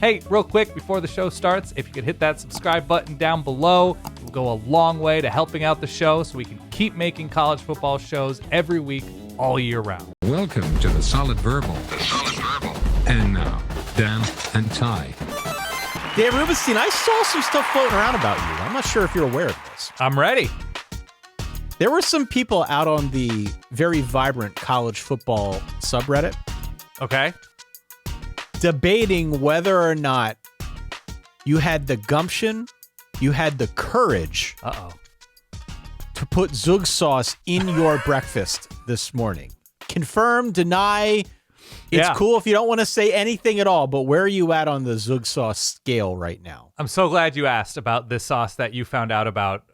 Hey, real quick, before the show starts, if you could hit that subscribe button down below, it will go a long way to helping out the show so we can keep making college football shows every week, all year round. Welcome to the Solid Verbal. And now, Dan and Ty. Dan Rubenstein, I saw some stuff floating around about you. I'm not sure if you're aware of this. I'm ready. There were some people out on the very vibrant college football subreddit Okay. debating whether or not you had the gumption, you had the courage to put zhoug sauce in your breakfast this morning. Confirm, deny. It's cool if you don't want to say anything at all, but where are you at on the zhoug sauce scale right now? I'm so glad you asked about this sauce that you found out about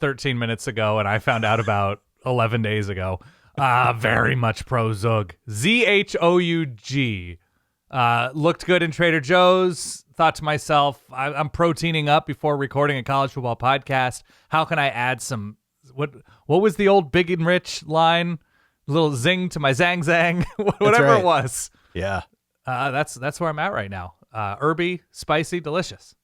13 minutes ago and I found out about 11 days ago. Very much pro zhoug. ZHOUG. Looked good in Trader Joe's. Thought to myself, I'm proteining up before recording a college football podcast. How can I add some, what was the old Big and Rich line? A little zing to my zang zang, whatever it was. Yeah. That's where I'm at right now. Herby, spicy, delicious.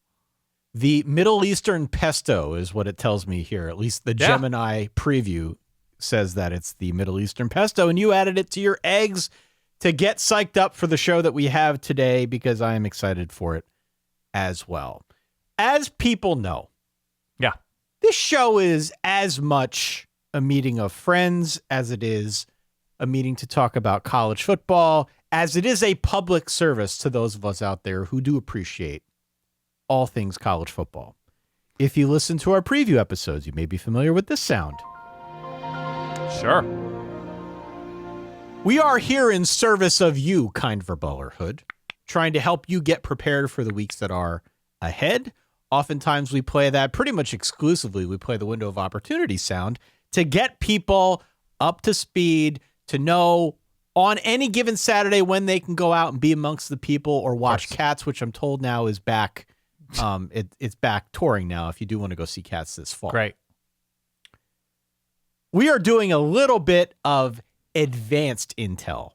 The Middle Eastern pesto is what it tells me here. At least the Gemini preview says that it's the Middle Eastern pesto, and you added it to your eggs to get psyched up for the show that we have today because I am excited for it as well. As people know, this show is as much a meeting of friends as it is a meeting to talk about college football, as it is a public service to those of us out there who do appreciate all things college football. If you listen to our preview episodes, you may be familiar with this sound. Sure. We are here in service of you, kind Verballerhood, trying to help you get prepared for the weeks that are ahead. Oftentimes we play that pretty much exclusively. We play the window of opportunity sound to get people up to speed, to know on any given Saturday when they can go out and be amongst the people or watch Cats, which I'm told now is back. It's back touring now if you do want to go see Cats this fall. Great. We are doing a little bit of advanced intel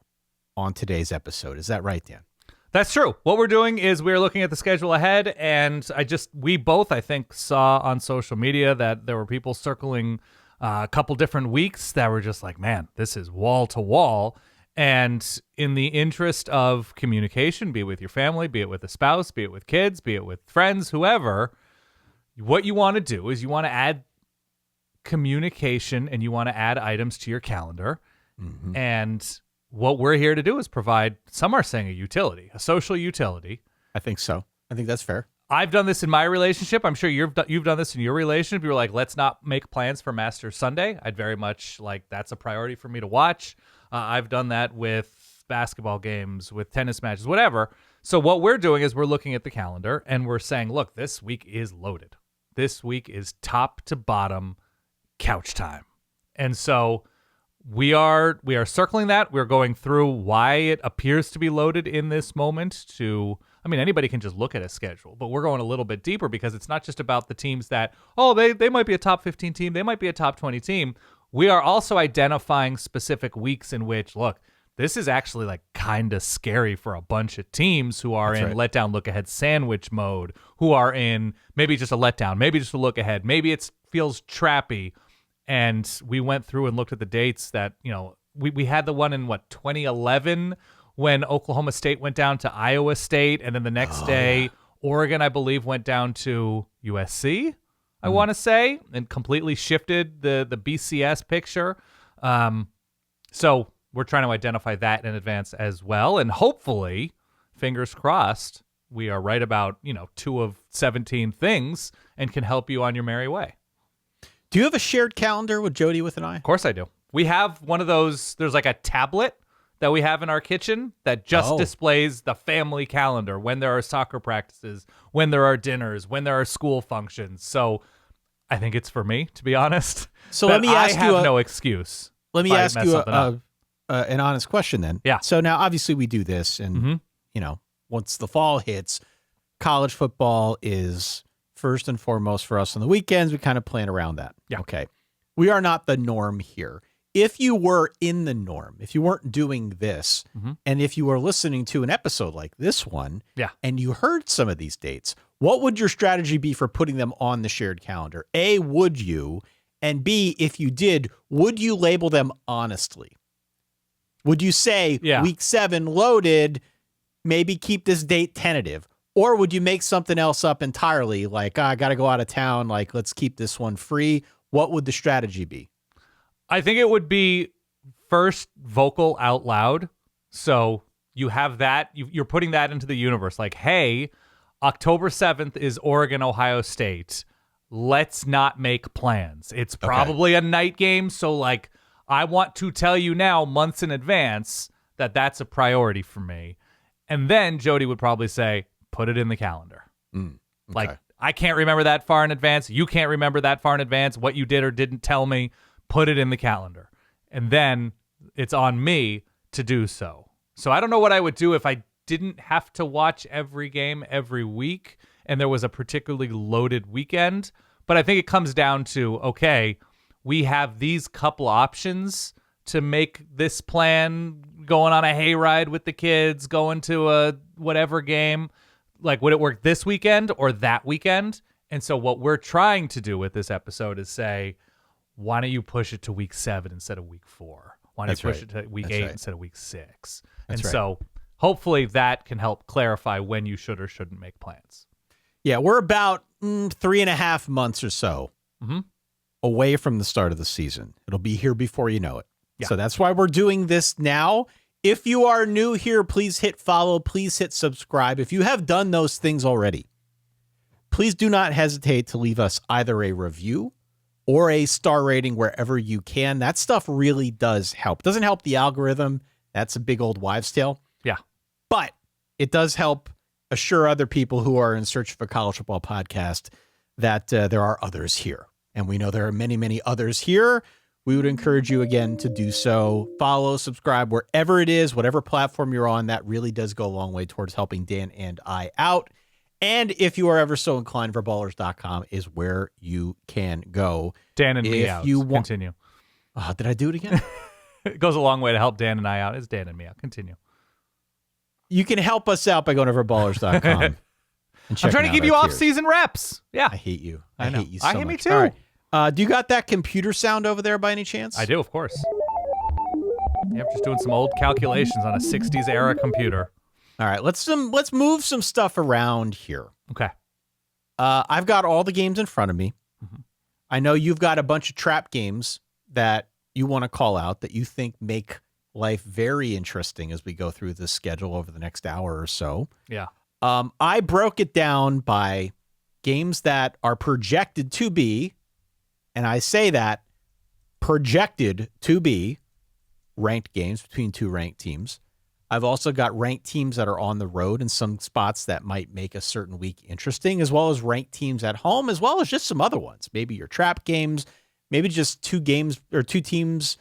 on today's episode. Is that right, Dan? That's true. What we're doing is we're looking at the schedule ahead, and we both, I think, saw on social media that there were people circling a couple different weeks that were just like, man, this is wall to wall. And in the interest of communication, be it with your family, be it with a spouse, be it with kids, be it with friends, whoever, what you want to do is you want to add communication and you want to add items to your calendar. Mm-hmm. And what we're here to do is provide, some are saying a utility, a social utility. I think so. I think that's fair. I've done this in my relationship. I'm sure you've done this in your relationship. You were like, let's not make plans for Masters Sunday. I'd very much like, that's a priority for me to watch. I've done that with basketball games, with tennis matches, whatever. So what we're doing is we're looking at the calendar and we're saying, look, this week is loaded. This week is top to bottom couch time. And so we are circling that. We're going through why it appears to be loaded in this moment. Anybody can just look at a schedule, but we're going a little bit deeper because it's not just about the teams that, they might be a top 15 team. They might be a top 20 team. We are also identifying specific weeks in which, look, this is actually like kind of scary for a bunch of teams who are letdown, look ahead sandwich mode, who are in maybe just a letdown, maybe just a look ahead. Maybe it feels trappy. And we went through and looked at the dates that, we had the one in 2011 when Oklahoma State went down to Iowa State. And then the next day, Oregon, I believe, went down to USC, I want to say, and completely shifted the BCS picture. So we're trying to identify that in advance as well. And hopefully, fingers crossed, we are right about, 2 of 17 things and can help you on your merry way. Do you have a shared calendar with Jody with an eye? Of course I do. We have one of those, there's like a tablet that we have in our kitchen that just displays the family calendar, when there are soccer practices, when there are dinners, when there are school functions. So I think it's for me, to be honest. So let me ask you, I have no excuse. Let me ask you an honest question then. Yeah. So now obviously we do this and, once the fall hits, college football is first and foremost for us on the weekends. We kind of plan around that. Yeah. Okay. We are not the norm here. if you were in the norm, if you weren't doing this, Mm-hmm. and if you were listening to an episode like this one, Yeah. and you heard some of these dates, what would your strategy be for putting them on the shared calendar? A, would you? And B, if you did, would you label them honestly? Would you say week 7 loaded, maybe keep this date tentative? Or would you make something else up entirely? Like, I got to go out of town. Like, let's keep this one free. What would the strategy be? I think it would be first vocal out loud. So you have that, you're putting that into the universe. Like, hey, October 7th is Oregon, Ohio State. Let's not make plans. It's probably a night game. So, like, I want to tell you now, months in advance, that that's a priority for me. And then Jody would probably say, put it in the calendar. Like, I can't remember that far in advance. You can't remember that far in advance. What you did or didn't tell me, put it in the calendar. And then it's on me to do so. So I don't know what I would do if I didn't have to watch every game every week and there was a particularly loaded weekend. But I think it comes down to, okay, we have these couple options to make this plan, going on a hayride with the kids, going to a whatever game. Like, would it work this weekend or that weekend? And so what we're trying to do with this episode is say, why don't you push it to week 7 instead of week 4? Why don't you push it to week 8 instead of week 6? So hopefully that can help clarify when you should or shouldn't make plans. Yeah, we're about 3.5 months or so away from the start of the season. It'll be here before you know it. Yeah. So that's why we're doing this now. If you are new here, please hit follow. Please hit subscribe. If you have done those things already, please do not hesitate to leave us either a review or a star rating wherever you can. That stuff really does help. Doesn't help the algorithm. That's a big old wives' tale. Yeah. But it does help assure other people who are in search of a college football podcast that there are others here. And we know there are many, many others here. We would encourage you again to do so. Follow, subscribe, wherever it is, whatever platform you're on. That really does go a long way towards helping Dan and I out. And if you are ever so inclined, Verballerhood.com is where you can go. Dan and me out. Continue. Did I do it again? It goes a long way to help Dan and I out. It's Dan and me out. Continue. You can help us out by going to Verballerhood.com. I'm trying to give you off-season reps. Yeah. I hate you. I know. Hate you so much. I hate me too. All right. Do you got that computer sound over there by any chance? I do, of course. Yep, just doing some old calculations on a 60s era computer. All right, let's move some stuff around here. Okay. I've got all the games in front of me. Mm-hmm. I know you've got a bunch of trap games that you want to call out that you think make life very interesting as we go through this schedule over the next hour or so. Yeah. I broke it down by games that are projected to be, and I say that, projected to be ranked games between two ranked teams. I've also got ranked teams that are on the road in some spots that might make a certain week interesting, as well as ranked teams at home, as well as just some other ones. Maybe your trap games, maybe just two games or two teams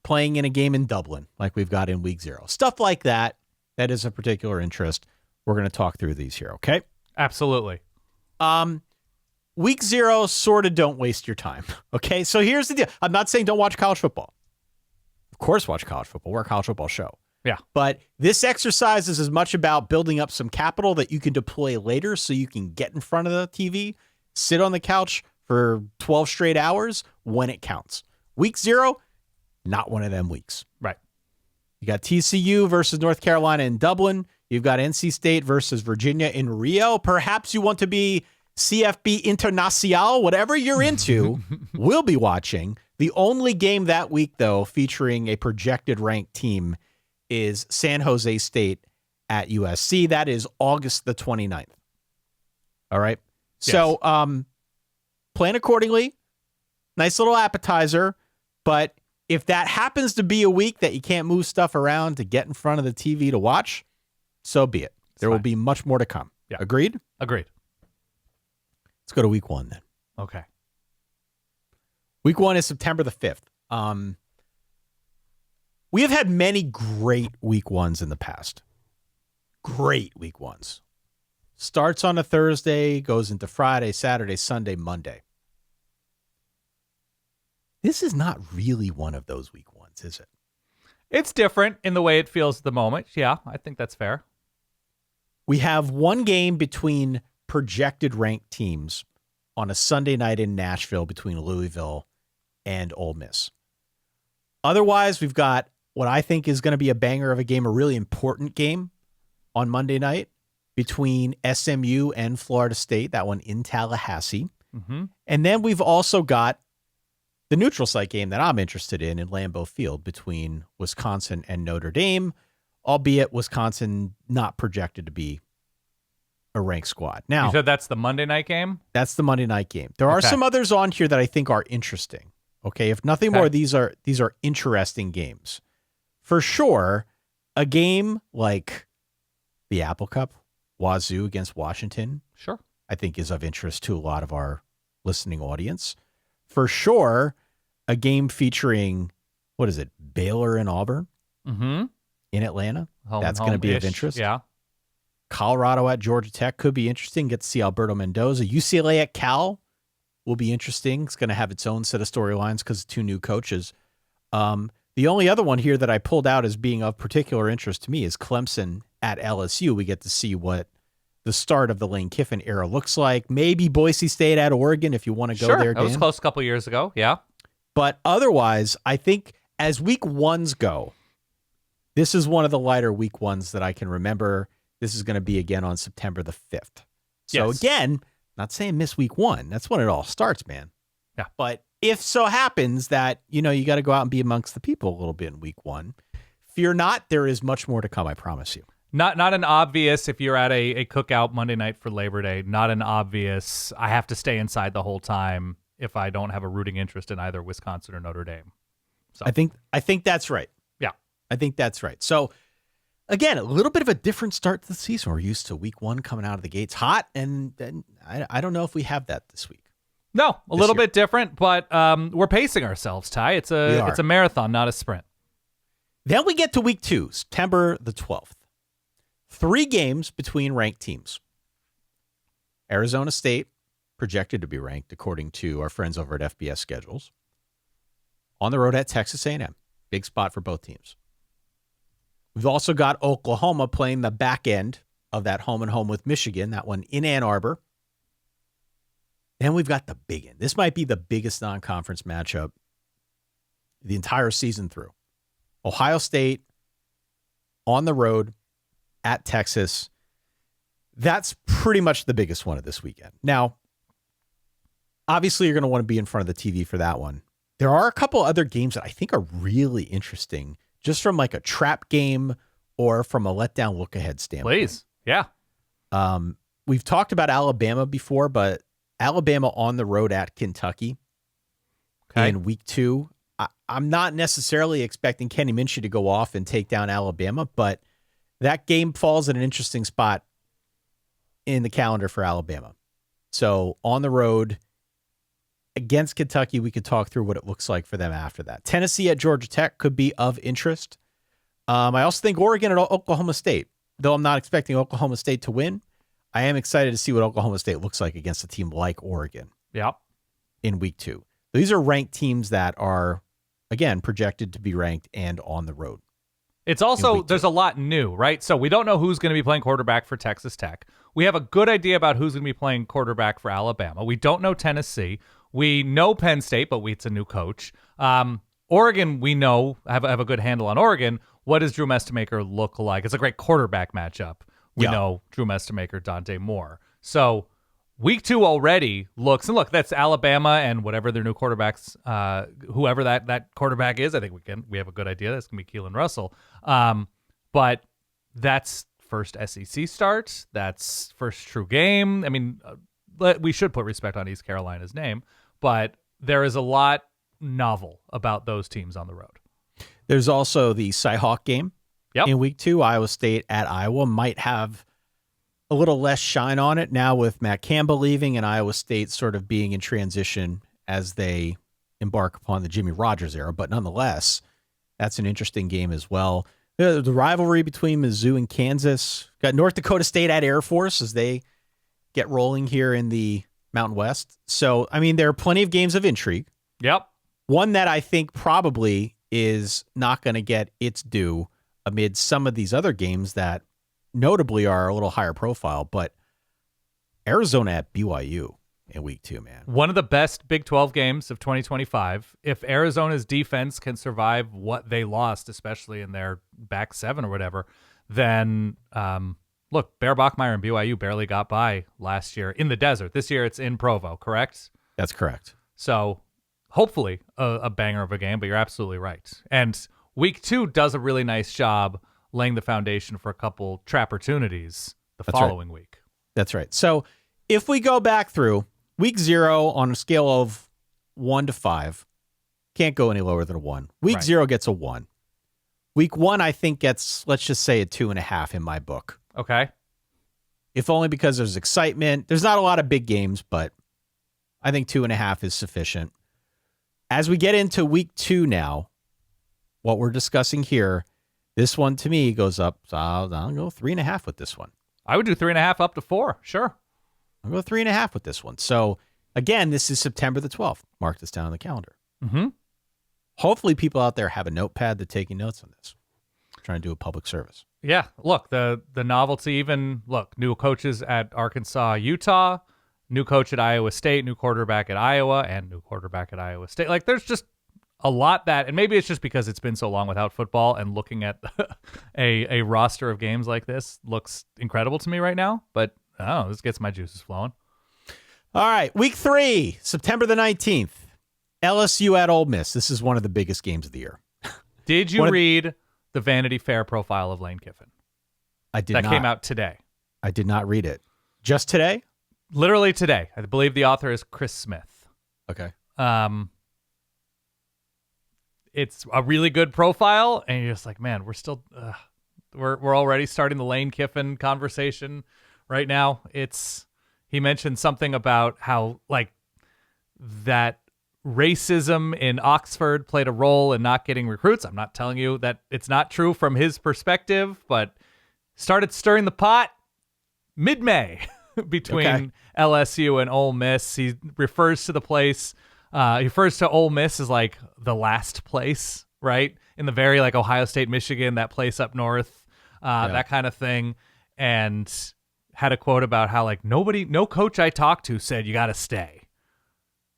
playing in a game in Dublin, like we've got in week 0. Stuff like that, that is of particular interest. We're going to talk through these here, okay? Absolutely. Week 0, sort of don't waste your time, okay? So here's the deal. I'm not saying don't watch college football. Of course watch college football. We're a college football show. Yeah. But this exercise is as much about building up some capital that you can deploy later so you can get in front of the TV, sit on the couch for 12 straight hours when it counts. Week 0, not one of them weeks. Right. You got TCU versus North Carolina in Dublin. You've got NC State versus Virginia in Rio. Perhaps you want to be CFB Internacional, whatever you're into, we'll be watching. The only game that week, though, featuring a projected ranked team is San Jose State at USC. That is August the 29th. All right. Yes. So plan accordingly. Nice little appetizer. But if that happens to be a week that you can't move stuff around to get in front of the TV to watch, so be it. There will be much more to come. Yeah. Agreed? Agreed. Let's go to week 1 then. Okay. Week 1 is September the 5th. We have had many great week 1s in the past. Great week 1s. Starts on a Thursday, goes into Friday, Saturday, Sunday, Monday. This is not really one of those week 1s. slates, is it? It's different in the way it feels at the moment. Yeah, I think that's fair. We have one game between projected ranked teams on a Sunday night in Nashville between Louisville and Ole Miss. Otherwise, we've got what I think is going to be a banger of a game, a really important game on Monday night between SMU and Florida State, that one in Tallahassee. Mm-hmm. And then we've also got the neutral site game that I'm interested in Lambeau Field between Wisconsin and Notre Dame, albeit Wisconsin not projected to be a ranked squad. Now, you said that's the Monday night game? That's the Monday night game. There are some others on here that I think are interesting. Okay, if nothing more, these are interesting games. For sure, a game like the Apple Cup, Wazoo against Washington, sure, I think is of interest to a lot of our listening audience. For sure, a game featuring, Baylor and Auburn in Atlanta. That's going to be of interest. Yeah. Colorado at Georgia Tech could be interesting. Get to see Alberto Mendoza. UCLA at Cal will be interesting. It's going to have its own set of storylines because of two new coaches. The only other one here that I pulled out as being of particular interest to me is Clemson at LSU. We get to see what the start of the Lane Kiffin era looks like. Maybe Boise State at Oregon if you want to go there, Dan. That was close a couple years ago. Yeah. But otherwise, I think as week ones go, this is one of the lighter week ones that I can remember. This is going to be again on September the 5th. So again, not saying miss week one. That's when it all starts, man. Yeah. But if so happens that, you got to go out and be amongst the people a little bit in week one, fear not, there is much more to come, I promise you. Not an obvious, if you're at a cookout Monday night for Labor Day, not an obvious, I have to stay inside the whole time if I don't have a rooting interest in either Wisconsin or Notre Dame. So I think that's right. Yeah. I think that's right. So again, a little bit of a different start to the season. We're used to week one coming out of the gates hot, and I don't know if we have that this week. No, a little bit different, but we're pacing ourselves, Ty. It's a marathon, not a sprint. Then we get to week 2, September the 12th. 3 games between ranked teams. Arizona State, projected to be ranked according to our friends over at FBS Schedules. On the road at Texas A&M. Big spot for both teams. We've also got Oklahoma playing the back end of that home and home with Michigan, that one in Ann Arbor. Then we've got the big end. This might be the biggest non-conference matchup the entire season through. Ohio State on the road at Texas. That's pretty much the biggest one of this weekend. Now, obviously, you're going to want to be in front of the TV for that one. There are a couple other games that I think are really interesting, just from like a trap game or from a letdown look-ahead standpoint. Please, yeah. We've talked about Alabama before, but Alabama on the road at Kentucky in week 2. I'm not necessarily expecting Kenny Minshew to go off and take down Alabama, but that game falls in an interesting spot in the calendar for Alabama. So on the road against Kentucky, we could talk through what it looks like for them after that. Tennessee at Georgia Tech could be of interest. I also think Oregon at Oklahoma State, though I'm not expecting Oklahoma State to win. I am excited to see what Oklahoma State looks like against a team like Oregon. Yep. In week 2. These are ranked teams that are, again, projected to be ranked and on the road. It's also, there's a lot new, right? So we don't know who's going to be playing quarterback for Texas Tech. We have a good idea about who's going to be playing quarterback for Alabama. We don't know Tennessee. We know Penn State, but it's a new coach. Oregon, we know, have a good handle on Oregon. What does Drew Mestemaker look like? It's a great quarterback matchup. We know Drew Mestemaker, Dante Moore. So week 2 already looks, and look, that's Alabama and whatever their new quarterbacks, whoever that quarterback is. I think we have a good idea. That's going to be Keelan Russell. But that's first SEC start. That's first true game. I mean, we should put respect on East Carolina's name, but there is a lot novel about those teams on the road. There's also the Cy-Hawk game in week 2. Iowa State at Iowa might have a little less shine on it now with Matt Campbell leaving and Iowa State sort of being in transition as they embark upon the Jimmy Rogers era. But nonetheless, that's an interesting game as well. The rivalry between Mizzou and Kansas. Got North Dakota State at Air Force as they get rolling here in the Mountain West. So, I mean, there are plenty of games of intrigue. Yep. One that I think probably is not going to get its due amid some of these other games that notably are a little higher profile. But Arizona at BYU in week 2, man. One of the best Big 12 games of 2025. If Arizona's defense can survive what they lost, especially in their back 7 or whatever, then look, Bear Bachmeier and BYU barely got by last year in the desert. This year it's in Provo, correct? That's correct. So hopefully a banger of a game, but you're absolutely right. And week 2 does a really nice job laying the foundation for a couple trap-ortunities the following week. That's right. So if we go back through week 0 on a scale of 1 to 5, can't go any lower than a 1. Week 0 gets a 1. Week 1, I think, gets, let's just say, a 2.5 in my book. Okay. If only because there's excitement. There's not a lot of big games, but I think 2.5 is sufficient. As we get into week 2 now, what we're discussing here, this one to me goes up. So I'll go 3.5 with this one. I would do 3.5 up to 4. Sure. I'll go 3.5 with this one. So again, this is September the 12th. Mark this down on the calendar. Mm-hmm. Hopefully people out there have a notepad. They're taking notes on this. I'm trying to do a public service. Yeah. Look, the novelty even, new coaches at Arkansas, Utah, new coach at Iowa State, new quarterback at Iowa, and new quarterback at Iowa State. Like, there's just a lot that, and maybe it's just because it's been so long without football and looking at a roster of games like this looks incredible to me right now. But, this gets my juices flowing. All right. Week 3, September the 19th. LSU at Ole Miss. This is one of the biggest games of the year. Did you read the Vanity Fair profile of Lane Kiffin? I did not. That came out today. I did not read it. Just today? Literally today. I believe the author is Chris Smith. Okay. It's a really good profile, and you're just like, man, we're still we're already starting the Lane Kiffin conversation right now. He mentioned something about how that racism in Oxford played a role in not getting recruits. I'm not telling you that it's not true from his perspective, but started stirring the pot mid-May between LSU and Ole Miss. He refers to the place. He refers to Ole Miss as like the last place, right? In the very Ohio State, Michigan, that place up north, that kind of thing. And had a quote about how no coach I talked to said you got to stay,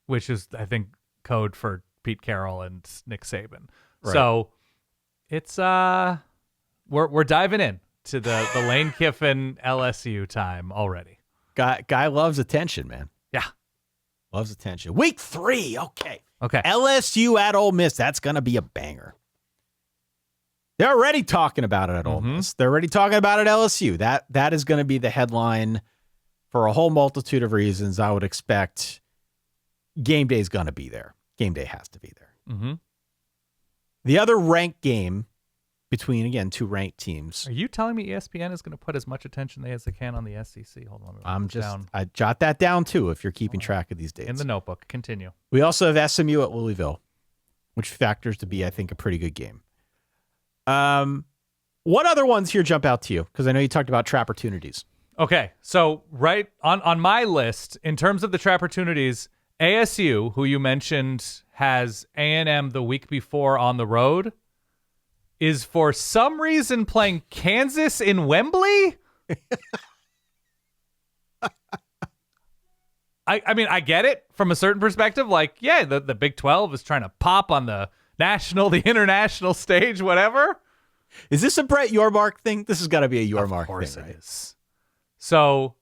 which is, I think, code for Pete Carroll and Nick Saban. Right. So it's we're diving in to the Lane Kiffin LSU time already. Guy loves attention, man. Yeah. Loves attention. Week 3. Okay. Okay. LSU at Ole Miss. That's going to be a banger. They're already talking about it at Ole Miss. They're already talking about it at LSU. That is going to be the headline for a whole multitude of reasons. I would expect game day is going to be there. Game day has to be there. Mm-hmm. The other ranked game between, again, 2 ranked teams. Are you telling me ESPN is going to put as much attention as they can on the SEC? Hold on. I jot that down too if you're keeping track of these dates. In the notebook. Continue. We also have SMU at Louisville, which factors to be, I think, a pretty good game. What other ones here jump out to you? Because I know you talked about trap-ortunities. Okay, so right on my list, in terms of the trap-ortunities, ASU, who you mentioned has A&M the week before on the road, is for some reason playing Kansas in Wembley. I mean, I get it from a certain perspective. The Big 12 is trying to pop on the national, the international stage, whatever. Is this a Brett Yormark thing? This has got to be a Yormark thing. Of course right? It is. So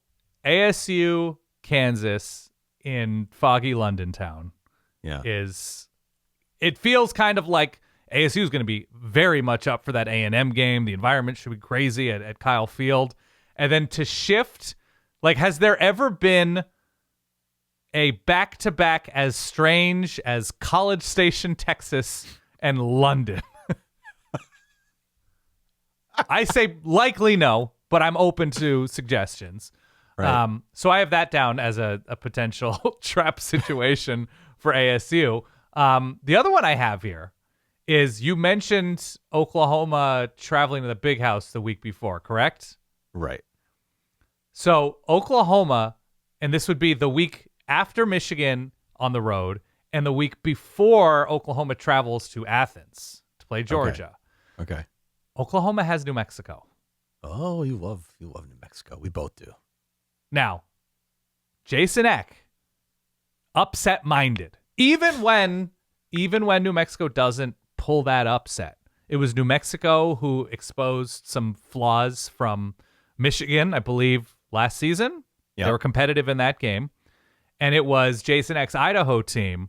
ASU, Kansas in foggy London town it feels kind of like ASU is going to be very much up for that A&M game. The environment should be crazy at Kyle Field. And then to shift, has there ever been a back-to-back as strange as College Station, Texas and London? I say likely no, but I'm open to suggestions. Right. So I have that down as a potential trap situation for ASU. The other one I have here is you mentioned Oklahoma traveling to the Big House the week before, correct? Right. So Oklahoma, and this would be the week after Michigan on the road and the week before Oklahoma travels to Athens. play Georgia. Okay. Oklahoma has New Mexico. Oh, you love New Mexico. We both do. Now, Jason Eck, upset-minded. Even when New Mexico doesn't pull that upset, it was New Mexico who exposed some flaws from Michigan, I believe, last season. Yep. They were competitive in that game. And it was Jason Eck's Idaho team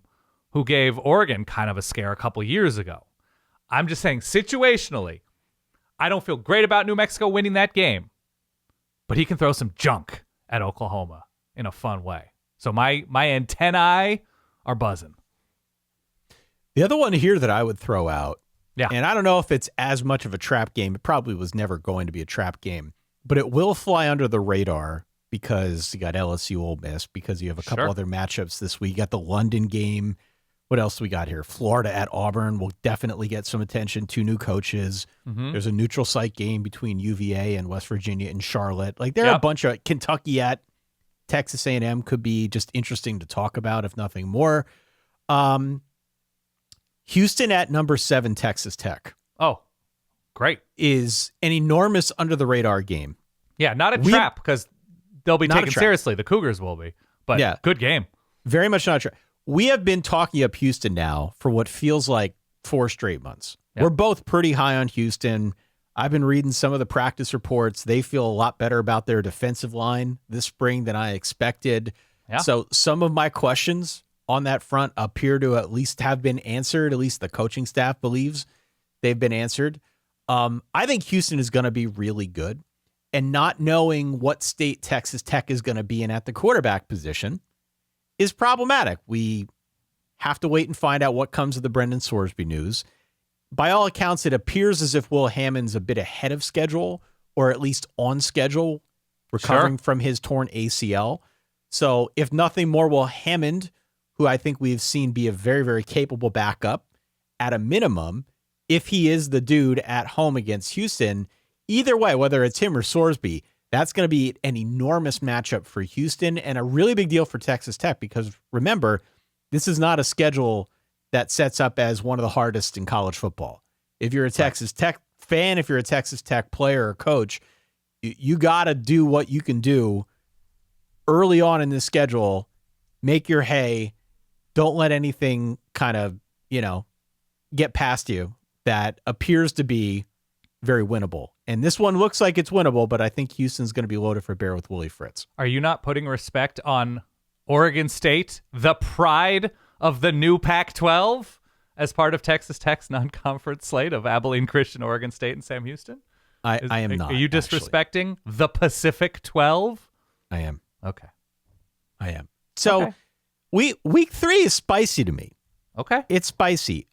who gave Oregon kind of a scare a couple years ago. I'm just saying, situationally, I don't feel great about New Mexico winning that game, but he can throw some junk at Oklahoma in a fun way. So my antennae are buzzing. The other one here that I would throw out, Yeah. and I don't know if it's as much of a trap game. It probably was never going to be a trap game, but it will fly under the radar because you got LSU Ole Miss, because you have a couple other matchups this week. You got the London game. What else do we got here? Florida at Auburn will definitely get some attention. 2 new coaches. Mm-hmm. There's a neutral site game between UVA and West Virginia and Charlotte. Like there are a bunch of Kentucky at Texas A&M could be just interesting to talk about, if nothing more. Houston at number 7, Texas Tech. Oh, great. Is an enormous under the radar game. Yeah, not a trap because they'll be taken seriously. The Cougars will be. But yeah, good game. Very much not a trap. We have been talking up Houston now for what feels like 4 straight months. Yep. We're both pretty high on Houston. I've been reading some of the practice reports. They feel a lot better about their defensive line this spring than I expected. Yeah. So some of my questions on that front appear to at least have been answered. At least the coaching staff believes they've been answered. I think Houston is going to be really good. And not knowing what state Texas Tech is going to be in at the quarterback position is problematic. We have to wait and find out what comes of the Brendan Sorsby news. By all accounts, it appears as if Will Hammond's a bit ahead of schedule, or at least on schedule, recovering from his torn ACL. So if nothing more, Will Hammond, who I think we've seen be a very, very capable backup, at a minimum, if he is the dude at home against Houston, either way, whether it's him or Sorsby, that's going to be an enormous matchup for Houston and a really big deal for Texas Tech because, remember, this is not a schedule that sets up as one of the hardest in college football. If you're a Texas Tech fan, if you're a Texas Tech player or coach, you got to do what you can do early on in this schedule, make your hay, don't let anything kind of, get past you that appears to be very winnable. And this one looks like it's winnable, but I think Houston's going to be loaded for bear with Willie Fritz. Are you not putting respect on Oregon State, the pride of the new Pac-12, as part of Texas Tech's non-conference slate of Abilene Christian, Oregon State, and Sam Houston? I am not. Are you disrespecting the Pacific 12? I am. Okay. I am. So week 3 is spicy to me. Okay. It's spicy.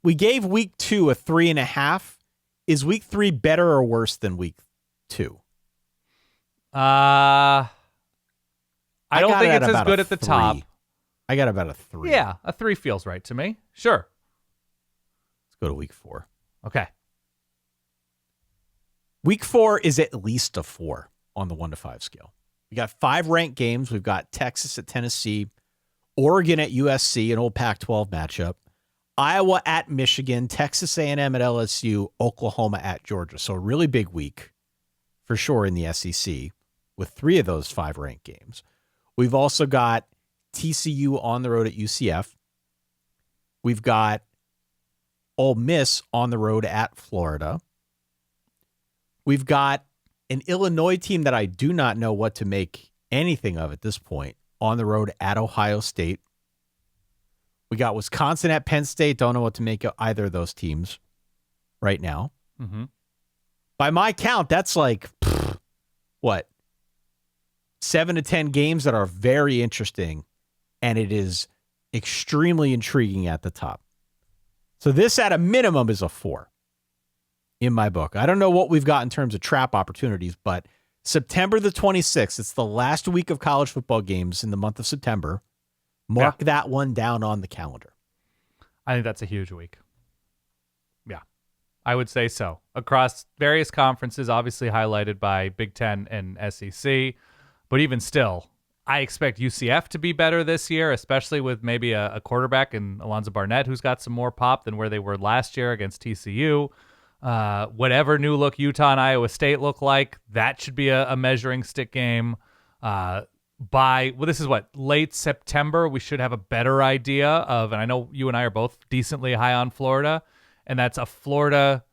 We gave week 2 a 3.5. Is week 3 better or worse than week 2? I don't think it's as good at the top. I got about a 3. Yeah, a 3 feels right to me. Sure. Let's go to week 4. Okay. Week 4 is at least a 4 on the 1 to 5 scale. We got 5 ranked games. We've got Texas at Tennessee, Oregon at USC, an old Pac-12 matchup, Iowa at Michigan, Texas A&M at LSU, Oklahoma at Georgia. So a really big week for sure in the SEC with 3 of those 5 ranked games. We've also got TCU on the road at UCF. We've got Ole Miss on the road at Florida. We've got an Illinois team that I do not know what to make anything of at this point on the road at Ohio State. We got Wisconsin at Penn State. Don't know what to make of either of those teams right now. Mm-hmm. By my count, that's like, 7 to 10 games that are very interesting, and it is extremely intriguing at the top. So this, at a minimum, is a 4 in my book. I don't know what we've got in terms of trap opportunities, but September the 26th, it's the last week of college football games in the month of September. Mark that one down on the calendar. I think that's a huge week. Yeah, I would say so. Across various conferences, obviously highlighted by Big Ten and SEC. But even still, I expect UCF to be better this year, especially with maybe a quarterback in Alonzo Barnett who's got some more pop than where they were last year against TCU. Whatever new look Utah and Iowa State look like, that should be a measuring stick game. This is late September, we should have a better idea of, and I know you and I are both decently high on Florida, and that's a Florida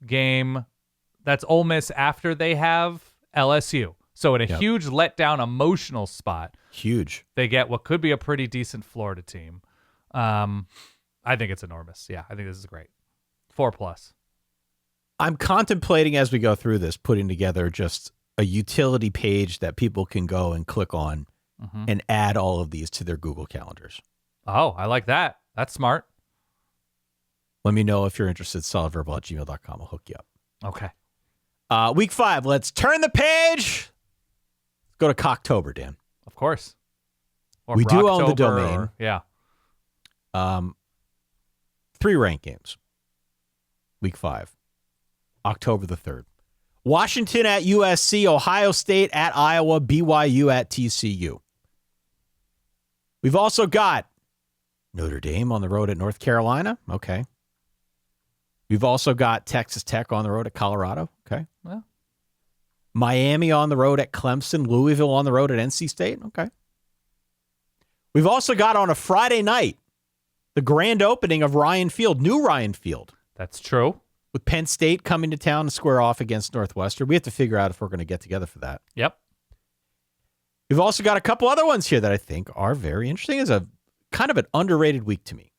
game. That's Ole Miss after they have LSU. So in a huge letdown emotional spot, they get what could be a pretty decent Florida team. I think it's enormous. Yeah, I think this is great. 4+. I'm contemplating as we go through this, putting together just a utility page that people can go and click on and add all of these to their Google calendars. Oh, I like that. That's smart. Let me know if you're interested. solidverbal@gmail.com. I'll hook you up. Okay. Week 5. Let's turn the page. Let's go to Cocktober, Dan. Of course. Or we do own the Brocktober domain. Yeah. 3 ranked games. Week 5. October the 3rd. Washington at USC, Ohio State at Iowa, BYU at TCU. We've also got Notre Dame on the road at North Carolina. Okay. We've also got Texas Tech on the road at Colorado. Okay. Well. Miami on the road at Clemson, Louisville on the road at NC State. Okay. We've also got on a Friday night the grand opening of Ryan Field, new Ryan Field. That's true. With Penn State coming to town to square off against Northwestern. We have to figure out if we're going to get together for that. Yep. We've also got a couple other ones here that I think are very interesting. It's a kind of an underrated week to me.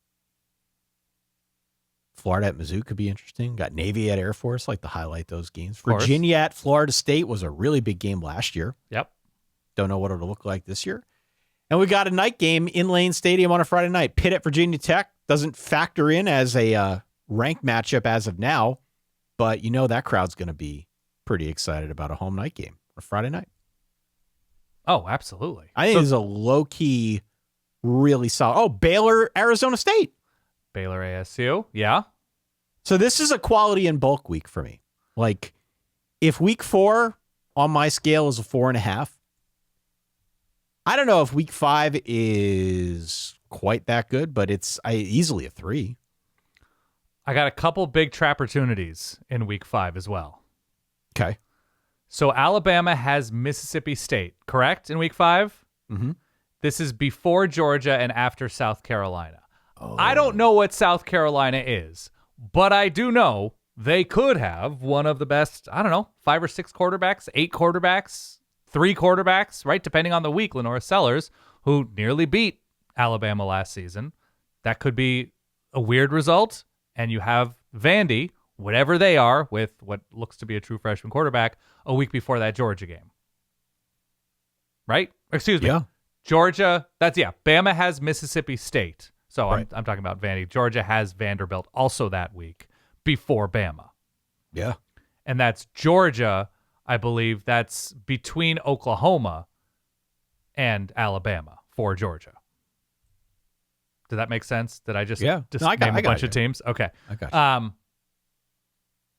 Florida at Mizzou could be interesting. Got Navy at Air Force. Like to highlight those games. Virginia at Florida State was a really big game last year. Yep. Don't know what it'll look like this year. And we got a night game in Lane Stadium on a Friday night. Pitt at Virginia Tech doesn't factor in as a ranked matchup as of now, but you know that crowd's going to be pretty excited about a home night game or Friday night. Oh, absolutely. I think this is a low-key, really solid. Oh, Baylor, Arizona State. Baylor, ASU. Yeah. So this is a quality in bulk week for me. Like, if week 4 on my scale is a 4.5, I don't know if week 5 is quite that good, but it's easily a 3. I got a couple big trap-ortunities in week 5 as well. Okay. So Alabama has Mississippi State, correct, in week 5? Mm-hmm. This is before Georgia and after South Carolina. Oh. I don't know what South Carolina is, but I do know they could have one of the best, 5 or 6 quarterbacks, 8 quarterbacks, 3 quarterbacks, right, depending on the week. Lenore Sellers, who nearly beat Alabama last season. That could be a weird result. And you have Vandy, whatever they are, with what looks to be a true freshman quarterback, a week before that Georgia game. Right? Excuse me. Yeah. Georgia, Bama has Mississippi State. So right. I'm talking about Vandy. Georgia has Vanderbilt also that week before Bama. Yeah. And that's Georgia, I believe that's between Oklahoma and Alabama for Georgia. Did that make sense? Did I just name a bunch of teams? Okay. I got you.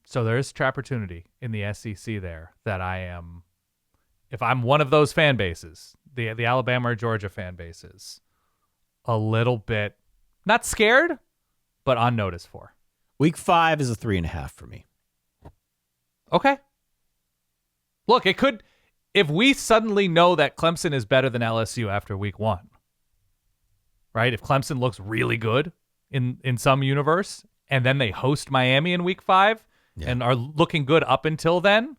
So there's trap-ortunity in the SEC there that I am, if I'm one of those fan bases, the Alabama or Georgia fan bases, a little bit, not scared, but on notice for. Week 5 is a 3.5 for me. Okay. Look, it could, if we suddenly know that Clemson is better than LSU after week 1, right? If Clemson looks really good in some universe, and then they host Miami in week 5 and are looking good up until then,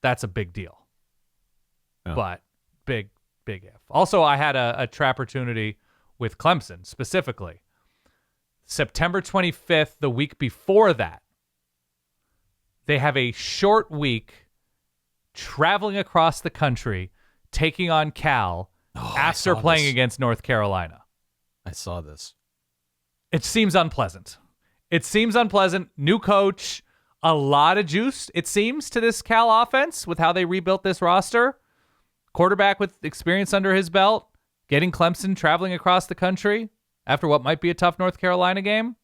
that's a big deal. Oh. But big if. Also, I had a trap-ortunity with Clemson specifically. September 25th, the week before that, they have a short week traveling across the country, taking on Cal after playing against North Carolina. I saw this. It seems unpleasant. New coach, a lot of juice, it seems, to this Cal offense with how they rebuilt this roster. Quarterback with experience under his belt, getting Clemson traveling across the country after what might be a tough North Carolina game.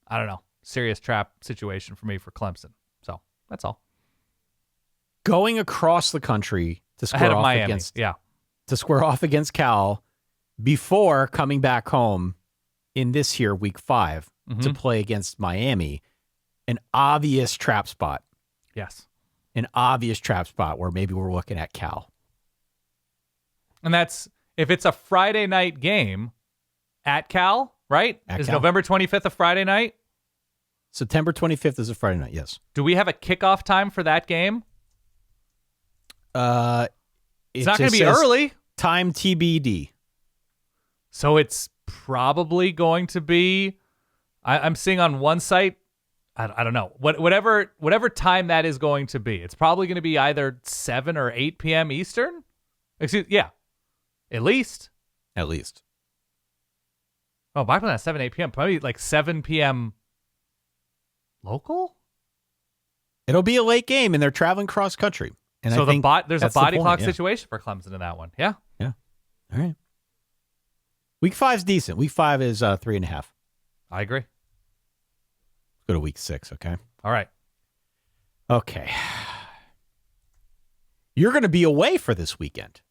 I don't know. Serious trap situation for me for Clemson. So that's all. Going across the country to square ahead of off Miami. against to square off against Cal before coming back home in this here week 5 to play against Miami. An obvious trap spot. Yes. An obvious trap spot where maybe we're looking at Cal. And that's, if it's a Friday night game at Cal, right? Is Cal. November 25th a Friday night? September 25th is a Friday night, yes. Do we have a kickoff time for that game? It's not going to be early. Time TBD. So it's probably going to be, I'm seeing on one site, I don't know, whatever time that is going to be. It's probably going to be either 7 or 8 p.m. Eastern. At least. Oh, back when that's 7, 8 p.m., probably like 7 p.m. local? It'll be a late game, and they're traveling cross country. And so I think there's a body clock situation for Clemson in that one. Yeah. Yeah. All right. Week 5's decent. Week 5 is 3.5. I agree. Let's go to week 6, okay? All right. Okay. You're going to be away for this weekend.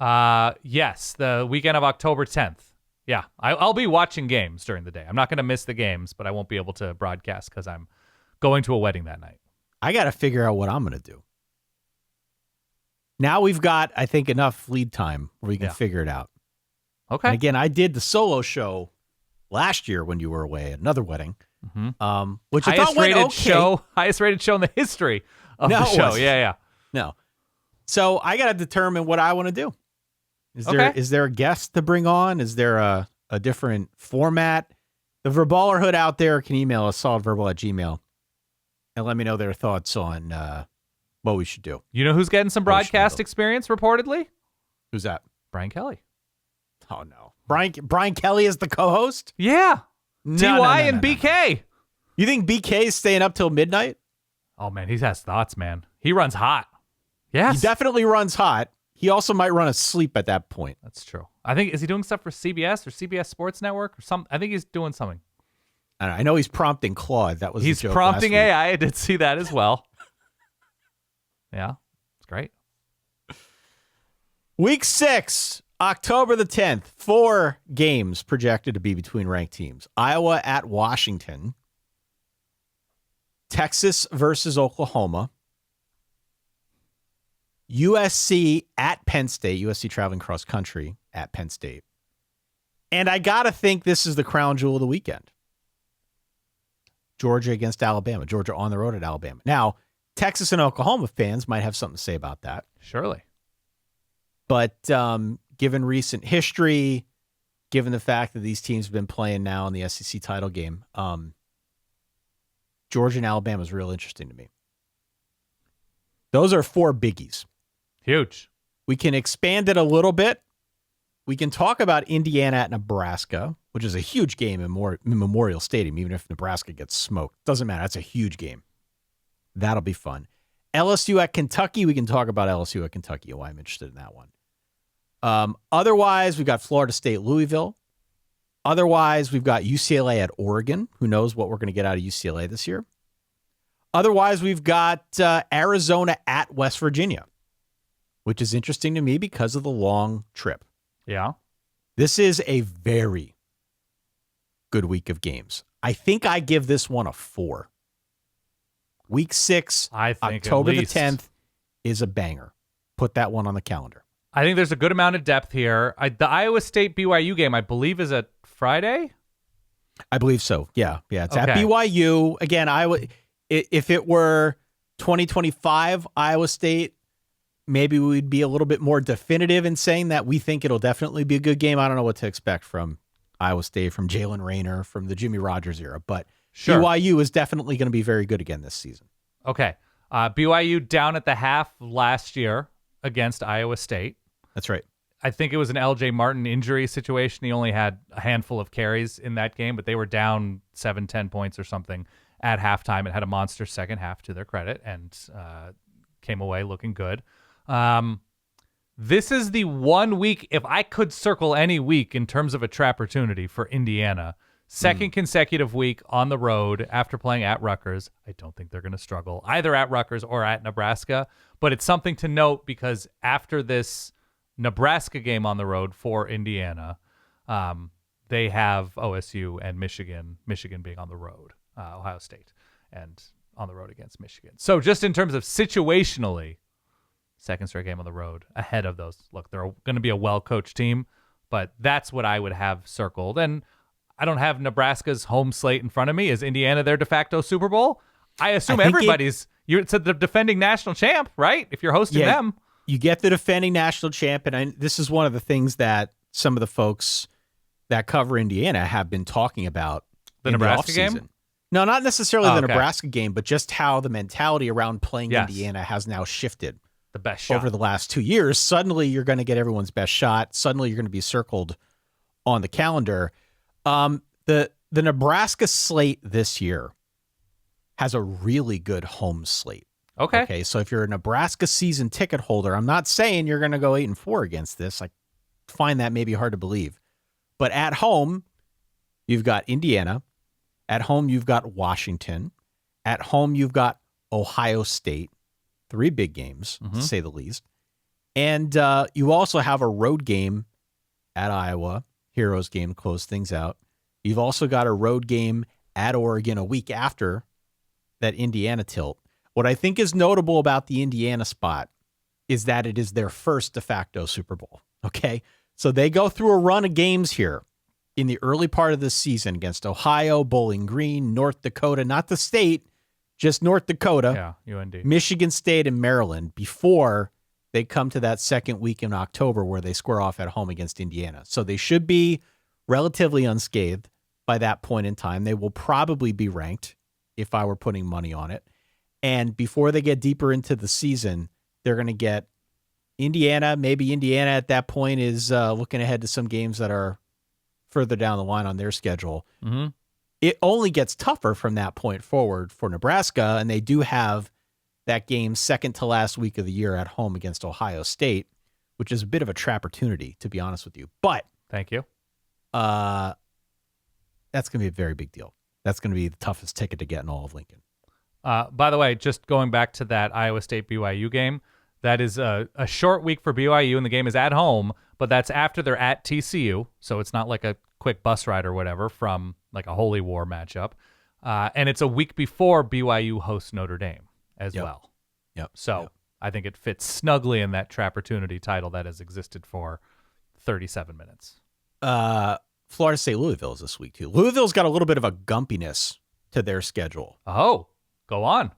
Yes, the weekend of October 10th. Yeah, I'll be watching games during the day. I'm not going to miss the games, but I won't be able to broadcast because I'm going to a wedding that night. I got to figure out what I'm going to do. Now we've got, I think, enough lead time where we can figure it out. Okay. And again, I did the solo show last year when you were away at another wedding, which I thought went okay. Highest rated show in the history of the show. Yeah. No. So I got to determine what I want to do. Is there a guest to bring on? Is there a different format? The Verballerhood out there can email us, solidverbal@gmail.com, and let me know their thoughts on what we should do. You know who's getting some broadcast experience, reportedly? Who's that? Brian Kelly. Oh, no. Brian Kelly is the co-host? Yeah. T.Y. and BK. You think BK is staying up till midnight? Oh, man, he has thoughts, man. He runs hot. Yes. He definitely runs hot. He also might run asleep at that point. That's true. I think, is he doing stuff for CBS or CBS Sports Network or something? I think he's doing something. I know he's prompting Claude. That was he's the joke prompting last week. AI. I did see that as well. Yeah, it's great. Week 6, October the 10th. 4 games projected to be between ranked teams. Iowa at Washington. Texas versus Oklahoma. USC at Penn State. USC traveling cross country at Penn State. And I got to think this is the crown jewel of the weekend. Georgia against Alabama. Georgia on the road at Alabama. Now, Texas and Oklahoma fans might have something to say about that. Surely. But given recent history, given the fact that these teams have been playing now in the SEC title game, Georgia and Alabama is real interesting to me. Those are 4 biggies. Huge. We can expand it a little bit. We can talk about Indiana at Nebraska, which is a huge game in Memorial Stadium, even if Nebraska gets smoked. Doesn't matter. That's a huge game. That'll be fun. LSU at Kentucky. We can talk about LSU at Kentucky, why I'm interested in that one. Otherwise, we've got Florida State, Louisville. Otherwise, we've got UCLA at Oregon. Who knows what we're going to get out of UCLA this year? Otherwise, we've got Arizona at West Virginia, which is interesting to me because of the long trip. Yeah. This is a very good week of games. I think I give this one a 4. Week 6, I think October the 10th, is a banger. Put that one on the calendar. I think there's a good amount of depth here. The Iowa State BYU game, I believe, is a Friday? I believe so. Yeah. It's at BYU. Again, if it were 2025 Iowa State, maybe we'd be a little bit more definitive in saying that we think it'll definitely be a good game. I don't know what to expect from Iowa State, from Jalen Rayner, from the Jimmy Rogers era, but sure. BYU is definitely going to be very good again this season. Okay. BYU down at the half last year against Iowa State. That's right. I think it was an LJ Martin injury situation. He only had a handful of carries in that game, but they were down 7-10 points or something at halftime and had a monster second half to their credit and came away looking good. This is the 1 week, if I could circle any week in terms of a trap-ortunity for Indiana, second consecutive week on the road after playing at Rutgers. I don't think they're going to struggle either at Rutgers or at Nebraska, but it's something to note because after this Nebraska game on the road for Indiana. They have OSU and Michigan being on the road, Ohio State, and on the road against Michigan. So just in terms of situationally, second straight game on the road ahead of those. Look, they're going to be a well-coached team, but that's what I would have circled. And I don't have Nebraska's home slate in front of me. Is Indiana their de facto Super Bowl? I assume everybody's. It's the defending national champ, right? If you're hosting them. You get the defending national champ, and this is one of the things that some of the folks that cover Indiana have been talking about. The Nebraska game? No, not necessarily the Nebraska game, but just how the mentality around playing Indiana has now shifted. The best shot. Over the last 2 years. Suddenly you're going to get everyone's best shot. Suddenly you're going to be circled on the calendar. The Nebraska slate this year has a really good home slate. Okay, so if you're a Nebraska season ticket holder, I'm not saying you're going to go 8-4 against this. I find that maybe hard to believe. But at home, you've got Indiana. At home, you've got Washington. At home, you've got Ohio State. 3 big games, to say the least. And you also have a road game at Iowa, Heroes game to close things out. You've also got a road game at Oregon a week after that Indiana tilt. What I think is notable about the Indiana spot is that it is their first de facto Super Bowl. Okay, so they go through a run of games here in the early part of the season against Ohio, Bowling Green, North Dakota, not the state, just North Dakota, UND, Michigan State, and Maryland before they come to that second week in October where they square off at home against Indiana. So they should be relatively unscathed by that point in time. They will probably be ranked if I were putting money on it. And before they get deeper into the season, they're going to get Indiana. Maybe Indiana at that point is looking ahead to some games that are further down the line on their schedule. Mm-hmm. It only gets tougher from that point forward for Nebraska, and they do have that game second to last week of the year at home against Ohio State, which is a bit of a trap-ortunity, to be honest with you. But thank you. That's going to be a very big deal. That's going to be the toughest ticket to get in all of Lincoln. By the way, just going back to that Iowa State BYU game, that is a short week for BYU, and the game is at home, but that's after they're at TCU, so it's not like a quick bus ride or whatever from like a Holy War matchup. And it's a week before BYU hosts Notre Dame as well. Yep. So I think it fits snugly in that trap-ortunity title that has existed for 37 minutes. Florida State Louisville is this week, too. Louisville's got a little bit of a gumpiness to their schedule. Oh, go on.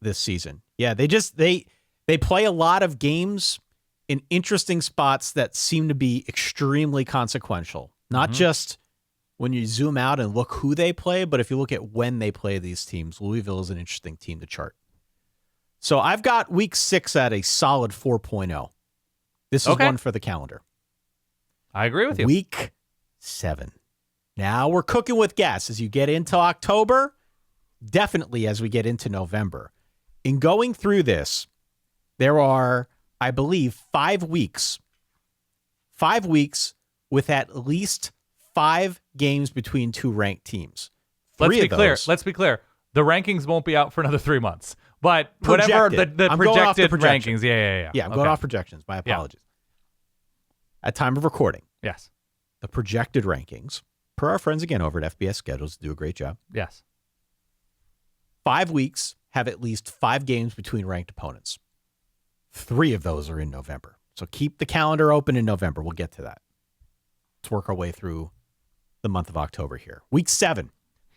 This season. Yeah, they play a lot of games in interesting spots that seem to be extremely consequential. Not just when you zoom out and look who they play, but if you look at when they play these teams, Louisville is an interesting team to chart. So I've got week 6 at a solid 4.0. This is one for the calendar. I agree with you. Week 7. Now we're cooking with gas as you get into October, definitely as we get into November. In going through this, there are, I believe, 5 weeks. 5 weeks with at least 5 games between 2 ranked teams. Let's be clear. The rankings won't be out for another 3 months. But whatever the projected rankings. Yeah, I'm going off projections. My apologies. At time of recording. Yes. The projected rankings, per our friends again over at FBS Schedules, do a great job. Yes. 5 weeks have at least 5 games between ranked opponents. 3 of those are in November. So keep the calendar open in November. We'll get to that. Let's work our way through the month of October here. Week 7,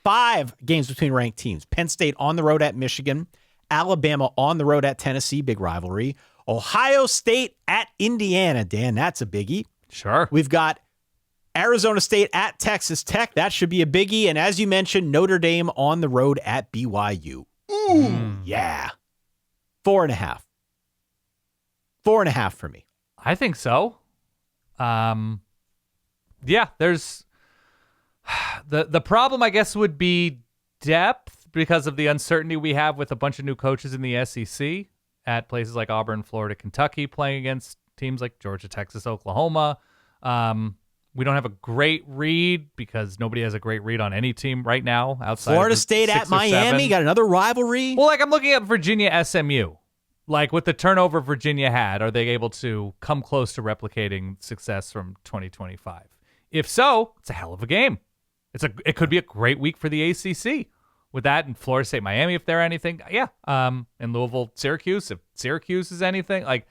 5 games between ranked teams. Penn State on the road at Michigan. Alabama on the road at Tennessee, big rivalry. Ohio State at Indiana, Dan, that's a biggie. Sure. We've got Arizona State at Texas Tech. That should be a biggie. And as you mentioned, Notre Dame on the road at BYU. Ooh, yeah. 4.5. 4.5 for me. I think so. Yeah, there's the problem, I guess, would be depth because of the uncertainty we have with a bunch of new coaches in the SEC at places like Auburn, Florida, Kentucky, playing against teams like Georgia, Texas, Oklahoma. We don't have a great read because nobody has a great read on any team right now outside Florida of State at Miami, got another rivalry. Well, like I'm looking at Virginia, SMU. Like with the turnover Virginia had, are they able to come close to replicating success from 2025? If so, it's a hell of a game. It could be a great week for the ACC. With that and Florida State, Miami, if they're anything, yeah. And Louisville, Syracuse, if Syracuse is anything, like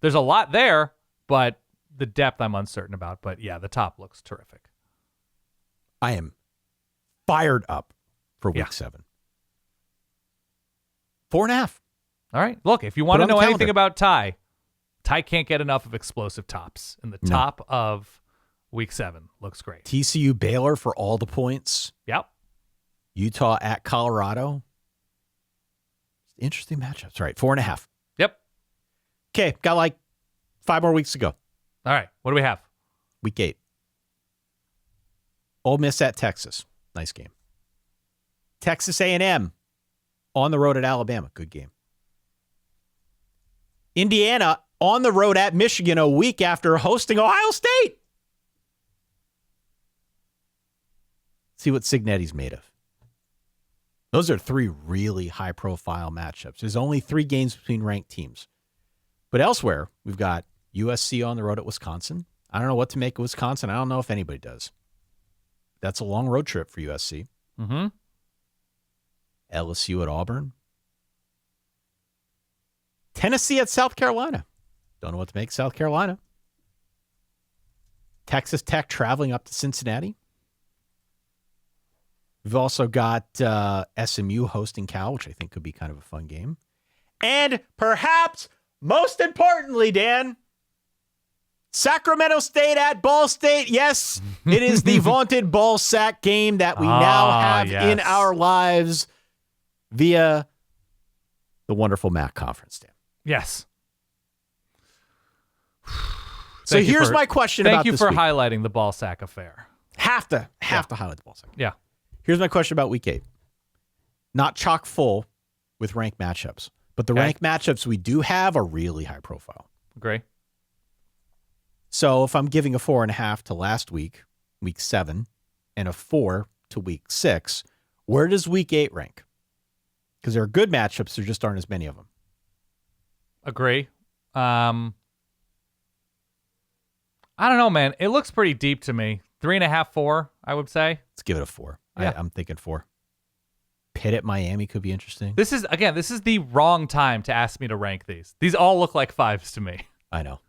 there's a lot there, but the depth I'm uncertain about. But yeah, the top looks terrific. I am fired up for week 7. 4.5. All right. Look, if you want to know anything calendar. about Ty can't get enough of explosive tops. And the top of week 7 looks great. TCU Baylor for all the points. Yep. Utah at Colorado. Interesting matchups. All right, 4.5. Yep. Okay, got like 5 more weeks to go. All right. What do we have? Week 8. Ole Miss at Texas. Nice game. Texas A&M on the road at Alabama. Good game. Indiana on the road at Michigan a week after hosting Ohio State. See what Signetti's made of. Those are 3 really high-profile matchups. There's only 3 games between ranked teams. But elsewhere, we've got USC on the road at Wisconsin. I don't know what to make of Wisconsin. I don't know if anybody does. That's a long road trip for USC. Mm-hmm. LSU at Auburn. Tennessee at South Carolina. Don't know what to make of South Carolina. Texas Tech traveling up to Cincinnati. We've also got SMU hosting Cal, which I think could be kind of a fun game. And perhaps most importantly, Dan, Sacramento State at Ball State. Yes, it is the vaunted Ball-Sac game that we now have in our lives via the wonderful MAC conference, Dan. Yes. So here's my question about this Thank you for week. highlighting the Ball-Sac affair. Have to highlight the Ball-Sac. Yeah. Here's my question about week 8. Not chock full with ranked matchups, but the ranked matchups we do have are really high profile. Agree. So if I'm giving a 4.5 to last week, week 7, and a 4 to week 6, where does week 8 rank? Because there are good matchups, there just aren't as many of them. Agree. I don't know, man. It looks pretty deep to me. 3.5, 4, I would say. Let's give it a 4. Yeah. I'm thinking 4. Pitt at Miami could be interesting. This is the wrong time to ask me to rank these. These all look like 5s to me. I know.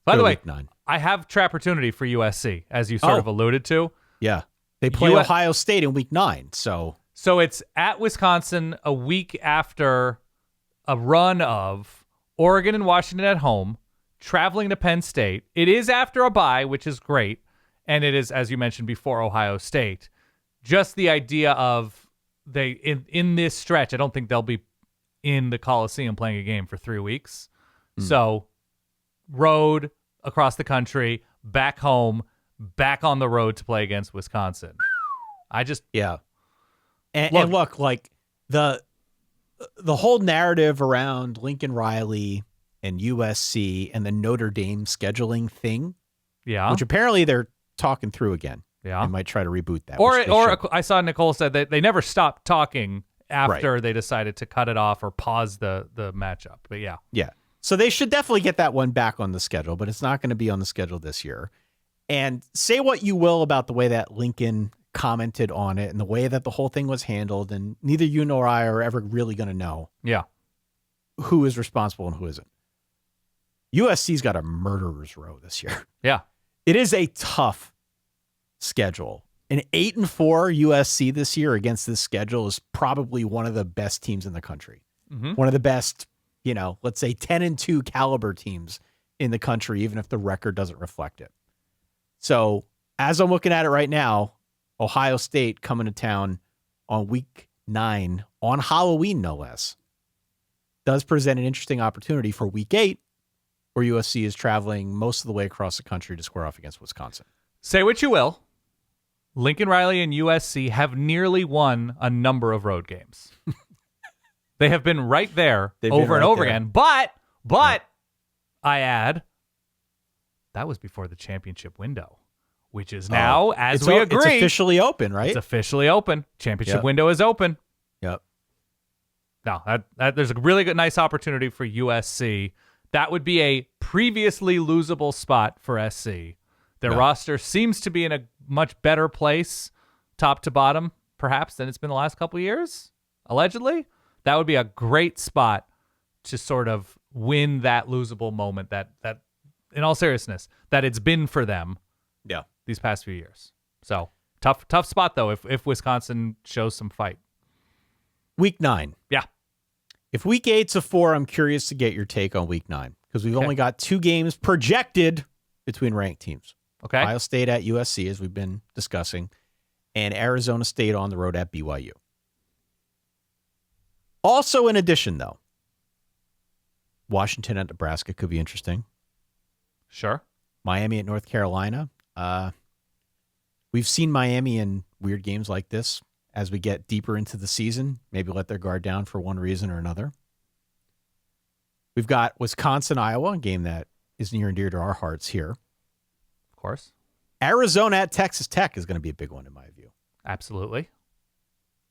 By the way, week 9. I have trap-ortunity for USC, as you sort of alluded to. Yeah. They play Ohio State in week 9, so it's at Wisconsin a week after a run of Oregon and Washington at home, traveling to Penn State. It is after a bye, which is great, and it is, as you mentioned before, Ohio State. Just the idea of they in this stretch, I don't think they'll be in the Coliseum playing a game for 3 weeks. So road across the country, back home, back on the road to play against Wisconsin. yeah. And look, like the whole narrative around Lincoln Riley and USC and the Notre Dame scheduling thing, which apparently they're talking through again. Yeah, they might try to reboot that. Or I saw Nicole said that they never stopped talking after they decided to cut it off or pause the matchup. But yeah. So they should definitely get that one back on the schedule, but it's not going to be on the schedule this year. And say what you will about the way that Lincoln commented on it and the way that the whole thing was handled, and neither you nor I are ever really going to know who is responsible and who isn't. USC's got a murderer's row this year. Yeah. It is a tough schedule. An 8-4 USC this year against this schedule is probably one of the best teams in the country. Mm-hmm. One of the best, let's say 10-2 caliber teams in the country, even if the record doesn't reflect it. So as I'm looking at it right now, Ohio State coming to town on week 9 on Halloween, no less, does present an interesting opportunity for week 8, where USC is traveling most of the way across the country to square off against Wisconsin. Say what you will. Lincoln Riley and USC have nearly won a number of road games. They have been right there over and over again. But I add, that was before the championship window, which is now, as we agree, it's officially open, right? It's officially open. Championship window is open. Yep. No, that there's a really good, nice opportunity for USC. That would be a previously losable spot for SC. Their roster seems to be in a much better place, top to bottom, perhaps, than it's been the last couple of years, allegedly. That would be a great spot to sort of win that losable moment that in all seriousness, that it's been for them these past few years. So, tough spot, though, if Wisconsin shows some fight. Week 9. Yeah. If week 8's a 4, I'm curious to get your take on week 9 because we've only got 2 games projected between ranked teams. Okay. Ohio State at USC, as we've been discussing, and Arizona State on the road at BYU. Also, in addition, though, Washington at Nebraska could be interesting. Sure. Miami at North Carolina. We've seen Miami in weird games like this as we get deeper into the season, maybe let their guard down for one reason or another. We've got Wisconsin, Iowa, a game that is near and dear to our hearts here. Of course. Arizona at Texas Tech is going to be a big one in my view. Absolutely.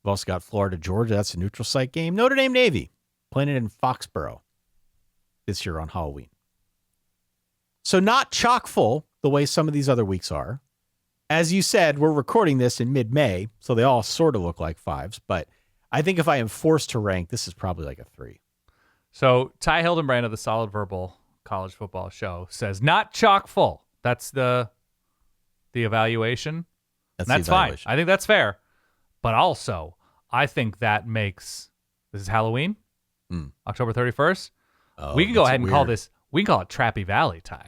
We've also got Florida, Georgia. That's a neutral site game. Notre Dame, Navy, playing it in Foxborough this year on Halloween. So not chock full the way some of these other weeks are. As you said, we're recording this in mid-May, so they all sort of look like 5s. But I think if I am forced to rank, this is probably like a 3. So Ty Hildenbrand of the Solid Verbal College Football Show says not chock full. That's the evaluation. That's fine. I think that's fair. But also, I think that makes this is Halloween, October 31st. Oh, we can go ahead and call this. We can call it Trappy Valley, Ty.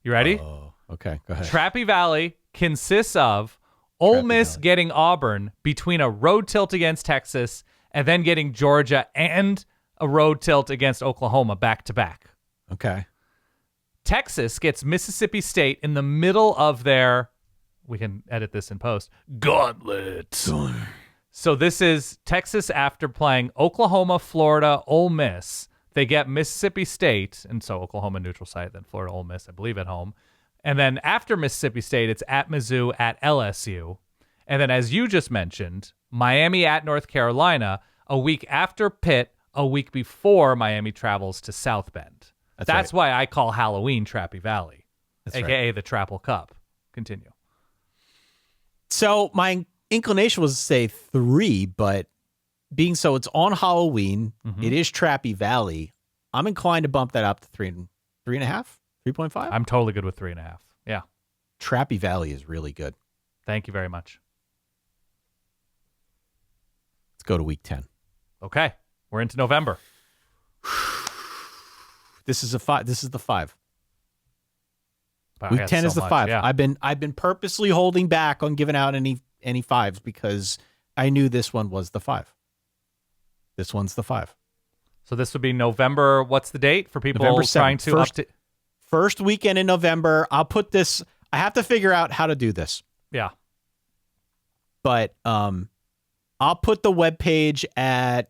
You ready? Oh, okay. Go ahead. Trappy Valley consists of Ole Miss getting Auburn between a road tilt against Texas and then getting Georgia and a road tilt against Oklahoma back to back. Okay. Texas gets Mississippi State in the middle of their, we can edit this in post, gauntlet. So this is Texas after playing Oklahoma, Florida, Ole Miss. They get Mississippi State, and so Oklahoma neutral site, then Florida, Ole Miss, I believe, at home. And then after Mississippi State, it's at Mizzou, at LSU. And then as you just mentioned, Miami at North Carolina, a week after Pitt, a week before Miami travels to South Bend. That's why I call Halloween Trappy Valley, a.k.a. the Trapple Cup. Continue. So my inclination was to say 3, but being so it's on Halloween, it is Trappy Valley. I'm inclined to bump that up to 3.5, 3.5. I'm totally good with 3.5. Yeah. Trappy Valley is really good. Thank you very much. Let's go to week 10. Okay. We're into November. This is the 5. Wow, Week 10 is the 5. Yeah. I've been purposely holding back on giving out any 5s because I knew this one was the 5. This one's the 5. So this would be November. What's the date for people November 7th. trying to First weekend in November. I'll put this. I have to figure out how to do this. Yeah. But I'll put the webpage at,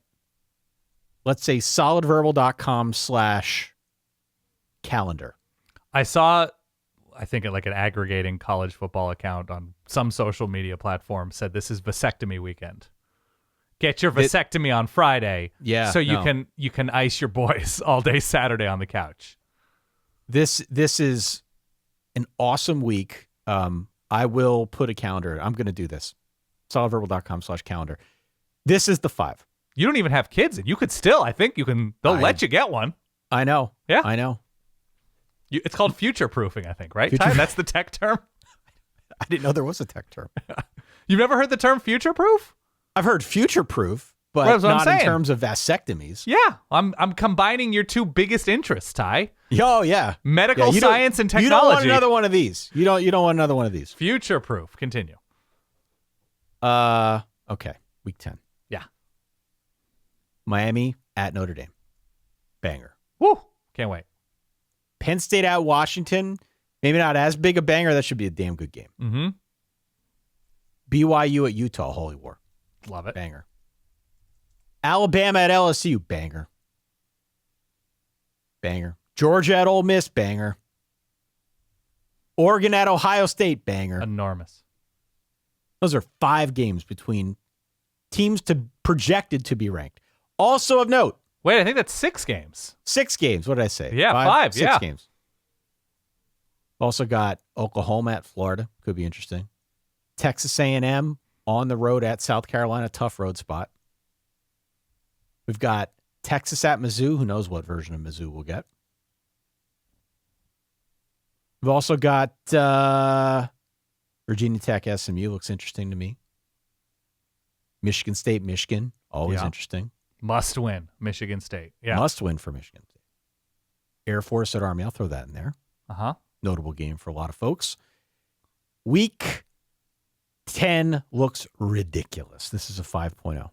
let's say, solidverbal.com/calendar. I saw, I think like an aggregating college football account on some social media platform said this is vasectomy weekend. Get your vasectomy on Friday. Yeah. So you can ice your boys all day Saturday on the couch. This is an awesome week. I will put a calendar. I'm going to do this. solidverbal.com/calendar. This is the 5. You don't even have kids, and you could still, I think they'll let you get one. I know. Yeah. I know. It's called future-proofing, I think, right? Ty? That's the tech term? I didn't know there was a tech term. You've never heard the term future-proof? I've heard future-proof, but not in terms of vasectomies. Yeah. I'm combining your two biggest interests, Ty. Oh, yeah. Medical science and technology. You don't want another one of these. You don't want another one of these. Future-proof. Continue. Okay. Week 10. Yeah. Miami at Notre Dame. Banger. Woo. Can't wait. Penn State at Washington. Maybe not as big a banger. That should be a damn good game. Mm-hmm. BYU at Utah. Holy war. Love it. Banger. Alabama at LSU. Banger. Banger. Georgia at Ole Miss. Banger. Oregon at Ohio State. Banger. Enormous. Those are 5 games between teams projected to be ranked. Also of note. Wait, I think that's 6 games. 6 games. What did I say? Yeah, 5. 6 games. Also got Oklahoma at Florida. Could be interesting. Texas A&M on the road at South Carolina. Tough road spot. We've got Texas at Mizzou. Who knows what version of Mizzou we'll get. We've also got Virginia Tech SMU. Looks interesting to me. Michigan State, Michigan. Always interesting. Must win, Michigan State. Yeah. Must win for Michigan State. Air Force at Army. I'll throw that in there. Uh-huh. Notable game for a lot of folks. Week 10 looks ridiculous. This is a 5.0.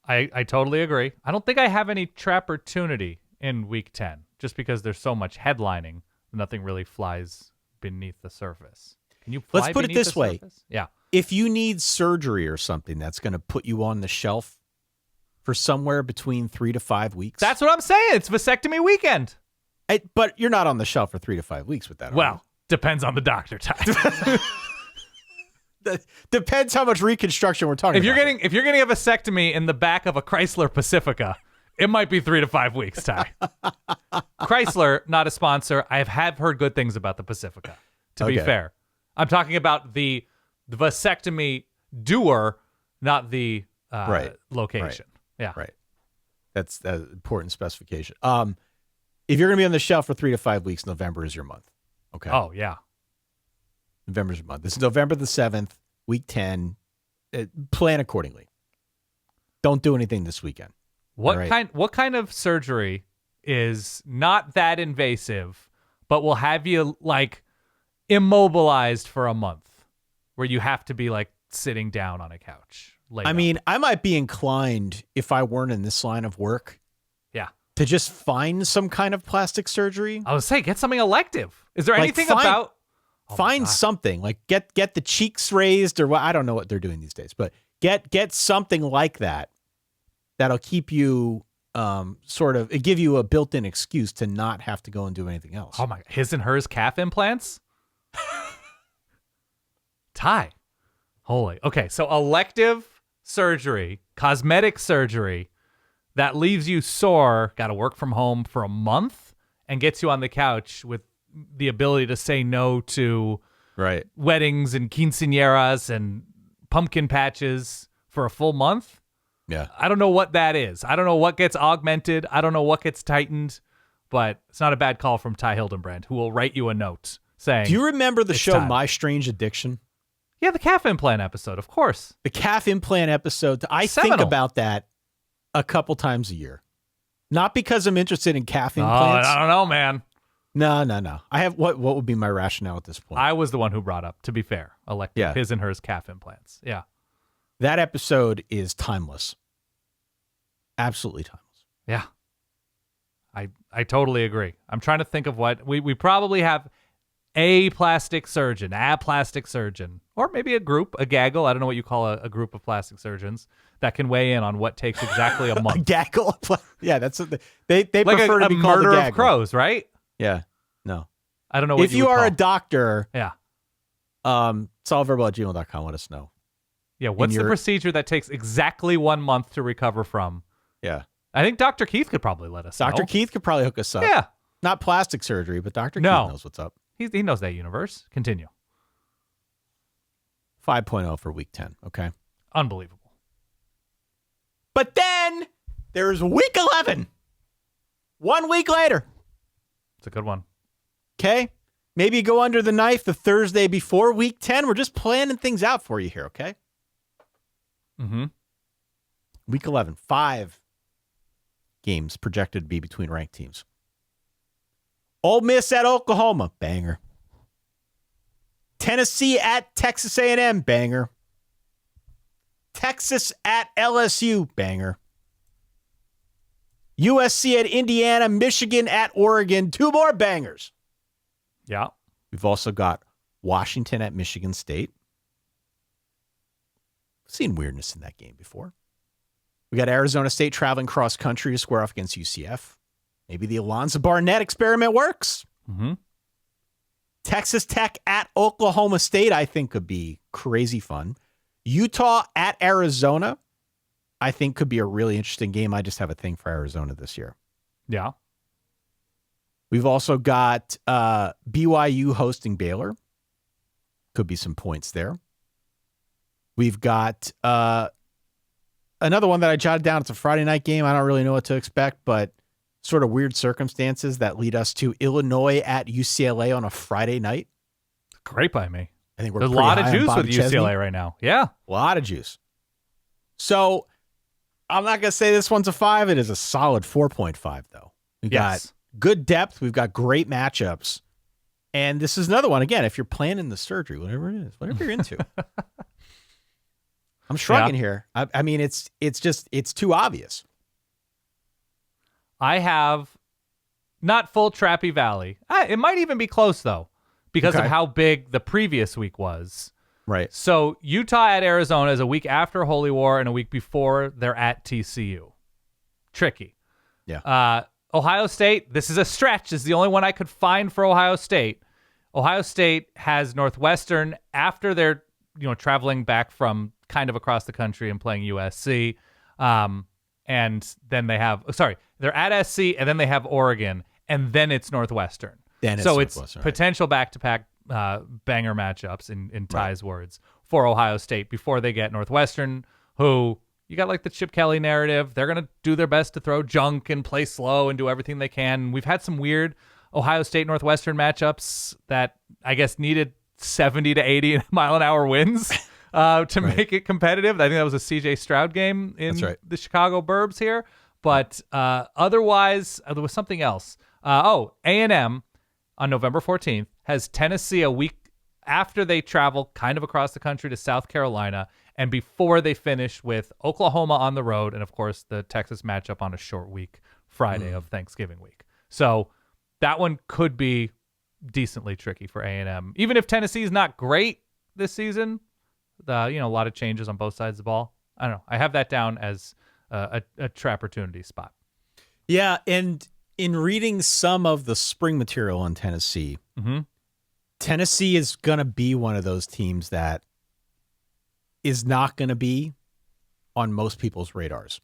I totally agree. I don't think I have any trap-ortunity in week 10, just because there's so much headlining. Nothing really flies beneath the surface. Can you fly Let's put it beneath this the way. surface? Yeah. If you need surgery or something that's going to put you on the shelf for somewhere between 3 to 5 weeks. That's what I'm saying. It's vasectomy weekend. But you're not on the shelf for 3 to 5 weeks with that. Well, depends on the doctor type. Depends how much reconstruction we're talking about. If you're getting a vasectomy in the back of a Chrysler Pacifica, it might be 3 to 5 weeks, Ty. Chrysler, not a sponsor. I have heard good things about the Pacifica, to be fair. I'm talking about the vasectomy doer, not the location. Right. Yeah. Right. That's an important specification. If you're going to be on the shelf for 3 to 5 weeks, November is your month. Okay. Oh, yeah. November's your month. This is November the 7th, week 10. Plan accordingly. Don't do anything this weekend. What kind of surgery is not that invasive, but will have you like immobilized for a month, where you have to be like sitting down on a couch? I mean, I might be inclined, if I weren't in this line of work, to just find some kind of plastic surgery. I would say get something elective. Is there anything about find something like get the cheeks raised or what? I don't know what they're doing these days, but get something like that that'll keep you give you a built-in excuse to not have to go and do anything else. Oh my! His and hers calf implants. Ty, holy. Okay, so elective surgery, cosmetic surgery that leaves you sore, got to work from home for a month, and gets you on the couch with the ability to say no to weddings and quinceañeras and pumpkin patches for a full month. Yeah. I don't know what that is. I don't know what gets augmented. I don't know what gets tightened, but it's not a bad call from Ty Hildenbrand, who will write you a note saying, do you remember the show time. My Strange Addiction? Yeah, the calf implant episode, of course. The calf implant episode. I think about that a couple times a year. Not because I'm interested in calf implants. I don't know, man. No. I have what would be my rationale at this point? I was the one who brought up, to be fair, elective his and hers calf implants. Yeah. That episode is timeless. Absolutely timeless. Yeah. I totally agree. I'm trying to think of what we probably have a plastic surgeon, or maybe a group, a gaggle. I don't know what you call a group of plastic surgeons that can weigh in on what takes exactly a month. A gaggle? Yeah, that's what they like prefer to be called murder a gaggle. of crows, right? Yeah. No. I don't know what if you would are call. a doctor, solidverbal@gmail.com. Let us know. Yeah, what's the procedure that takes exactly 1 month to recover from? Yeah. I think Dr. Keith could probably let us know. Dr. Keith could probably hook us up. Yeah. Not plastic surgery, but Dr. Keith knows what's up. He knows that universe. Continue. 5.0 for week 10, okay? Unbelievable. But then there's week 11. 1 week later. It's a good one. Okay? Maybe you go under the knife the Thursday before week 10. We're just planning things out for you here, okay? Mm-hmm. Week 11, 5 games projected to be between ranked teams. Ole Miss at Oklahoma, banger. Tennessee at Texas A&M, banger. Texas at LSU, banger. USC at Indiana, Michigan at Oregon, 2 more bangers. Yeah. We've also got Washington at Michigan State. Seen weirdness in that game before. We got Arizona State traveling cross country to square off against UCF. Maybe the Alonzo Barnett experiment works. Mm-hmm. Texas Tech at Oklahoma State, I think, could be crazy fun. Utah at Arizona. I think could be a really interesting game. I just have a thing for Arizona this year. Yeah. We've also got BYU hosting Baylor. Could be some points there. We've got another one that I jotted down. It's a Friday night game. I don't really know what to expect, but sort of weird circumstances that lead us to Illinois at UCLA on a Friday night. Great by me. I think we're There's a pretty lot of high on juice Bobby with Chesney. UCLA right now. Yeah. A lot of juice. So I'm not going to say this one's a 5. It is a solid 4.5, though. We got good depth. We've got great matchups. And this is another one. Again, if you're planning the surgery, whatever it is, whatever you're into. I'm shrugging here. I mean, it's too obvious. I have not full Trappy Valley. It might even be close, though, because of how big the previous week was. Right. So Utah at Arizona is a week after Holy War and a week before they're at TCU. Tricky. Yeah. Ohio State, this is a stretch. This is the only one I could find for Ohio State. Ohio State has Northwestern after they're traveling back from kind of across the country and playing USC. And then they have, they're at SC and then they have Oregon and then it's Northwestern. It's potential back-to-back banger matchups in Ty's words for Ohio State before they get Northwestern, who you got like the Chip Kelly narrative. They're going to do their best to throw junk and play slow and do everything they can. We've had some weird Ohio State Northwestern matchups that I guess needed 70 to 80 mile an hour winds to make it competitive. I think that was a CJ Stroud game in the Chicago Burbs here. But otherwise, there was something else. A&M on November 14th has Tennessee a week after they travel kind of across the country to South Carolina and before they finish with Oklahoma on the road and, of course, the Texas matchup on a short week, Friday of Thanksgiving week. So that one could be decently tricky for A&M. Even if Tennessee's not great this season, a lot of changes on both sides of the ball. I don't know. I have that down as a trap-ortunity spot. Yeah, and in reading some of the spring material on Tennessee, Tennessee is going to be one of those teams that is not going to be on most people's radars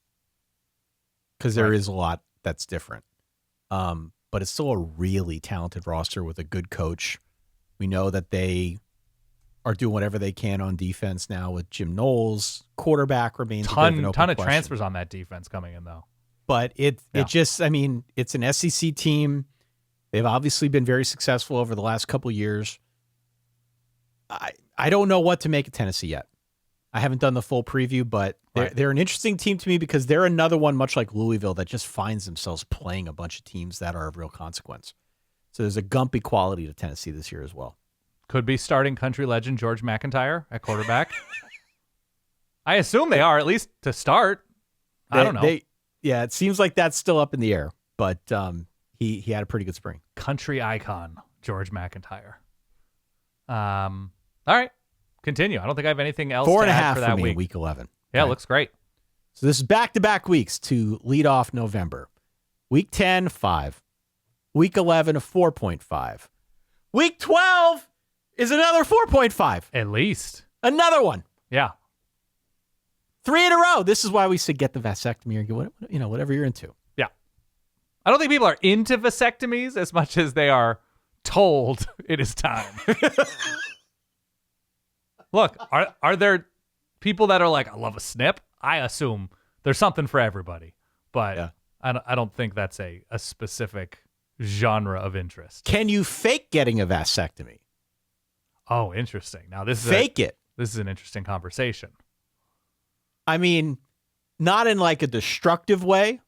because there is a lot that's different. But it's still a really talented roster with a good coach. We know that they are doing whatever they can on defense now with Jim Knowles. Quarterback remains a bit of an open ton of question. transfers on that defense coming in, though. But it's an SEC team. They've obviously been very successful over the last couple of years. I don't know what to make of Tennessee yet. I haven't done the full preview, but they're an interesting team to me because they're another one, much like Louisville, that just finds themselves playing a bunch of teams that are of real consequence. So there's a gumpy quality to Tennessee this year as well. Could be starting country legend George McIntyre at quarterback. I assume they are, at least to start. I don't know. It seems like that's still up in the air, but he had a pretty good spring. Country icon George McIntyre. All right. Continue. I don't think I have anything else to add for that week. Week 11. Yeah, it looks great. So this is back-to-back weeks to lead off November. Week 10, 5. Week 11, a 4.5. Week 12 is another 4.5. At least. Another one. Yeah. 3 in a row. This is why we say get the vasectomy or get whatever you're into. Yeah. I don't think people are into vasectomies as much as they are told it is time. Look, are there people that are like, I love a snip? I assume there's something for everybody. But I don't think that's a specific genre of interest. Can you fake getting a vasectomy? Oh, interesting. Now this is This is an interesting conversation. I mean, not in like a destructive way.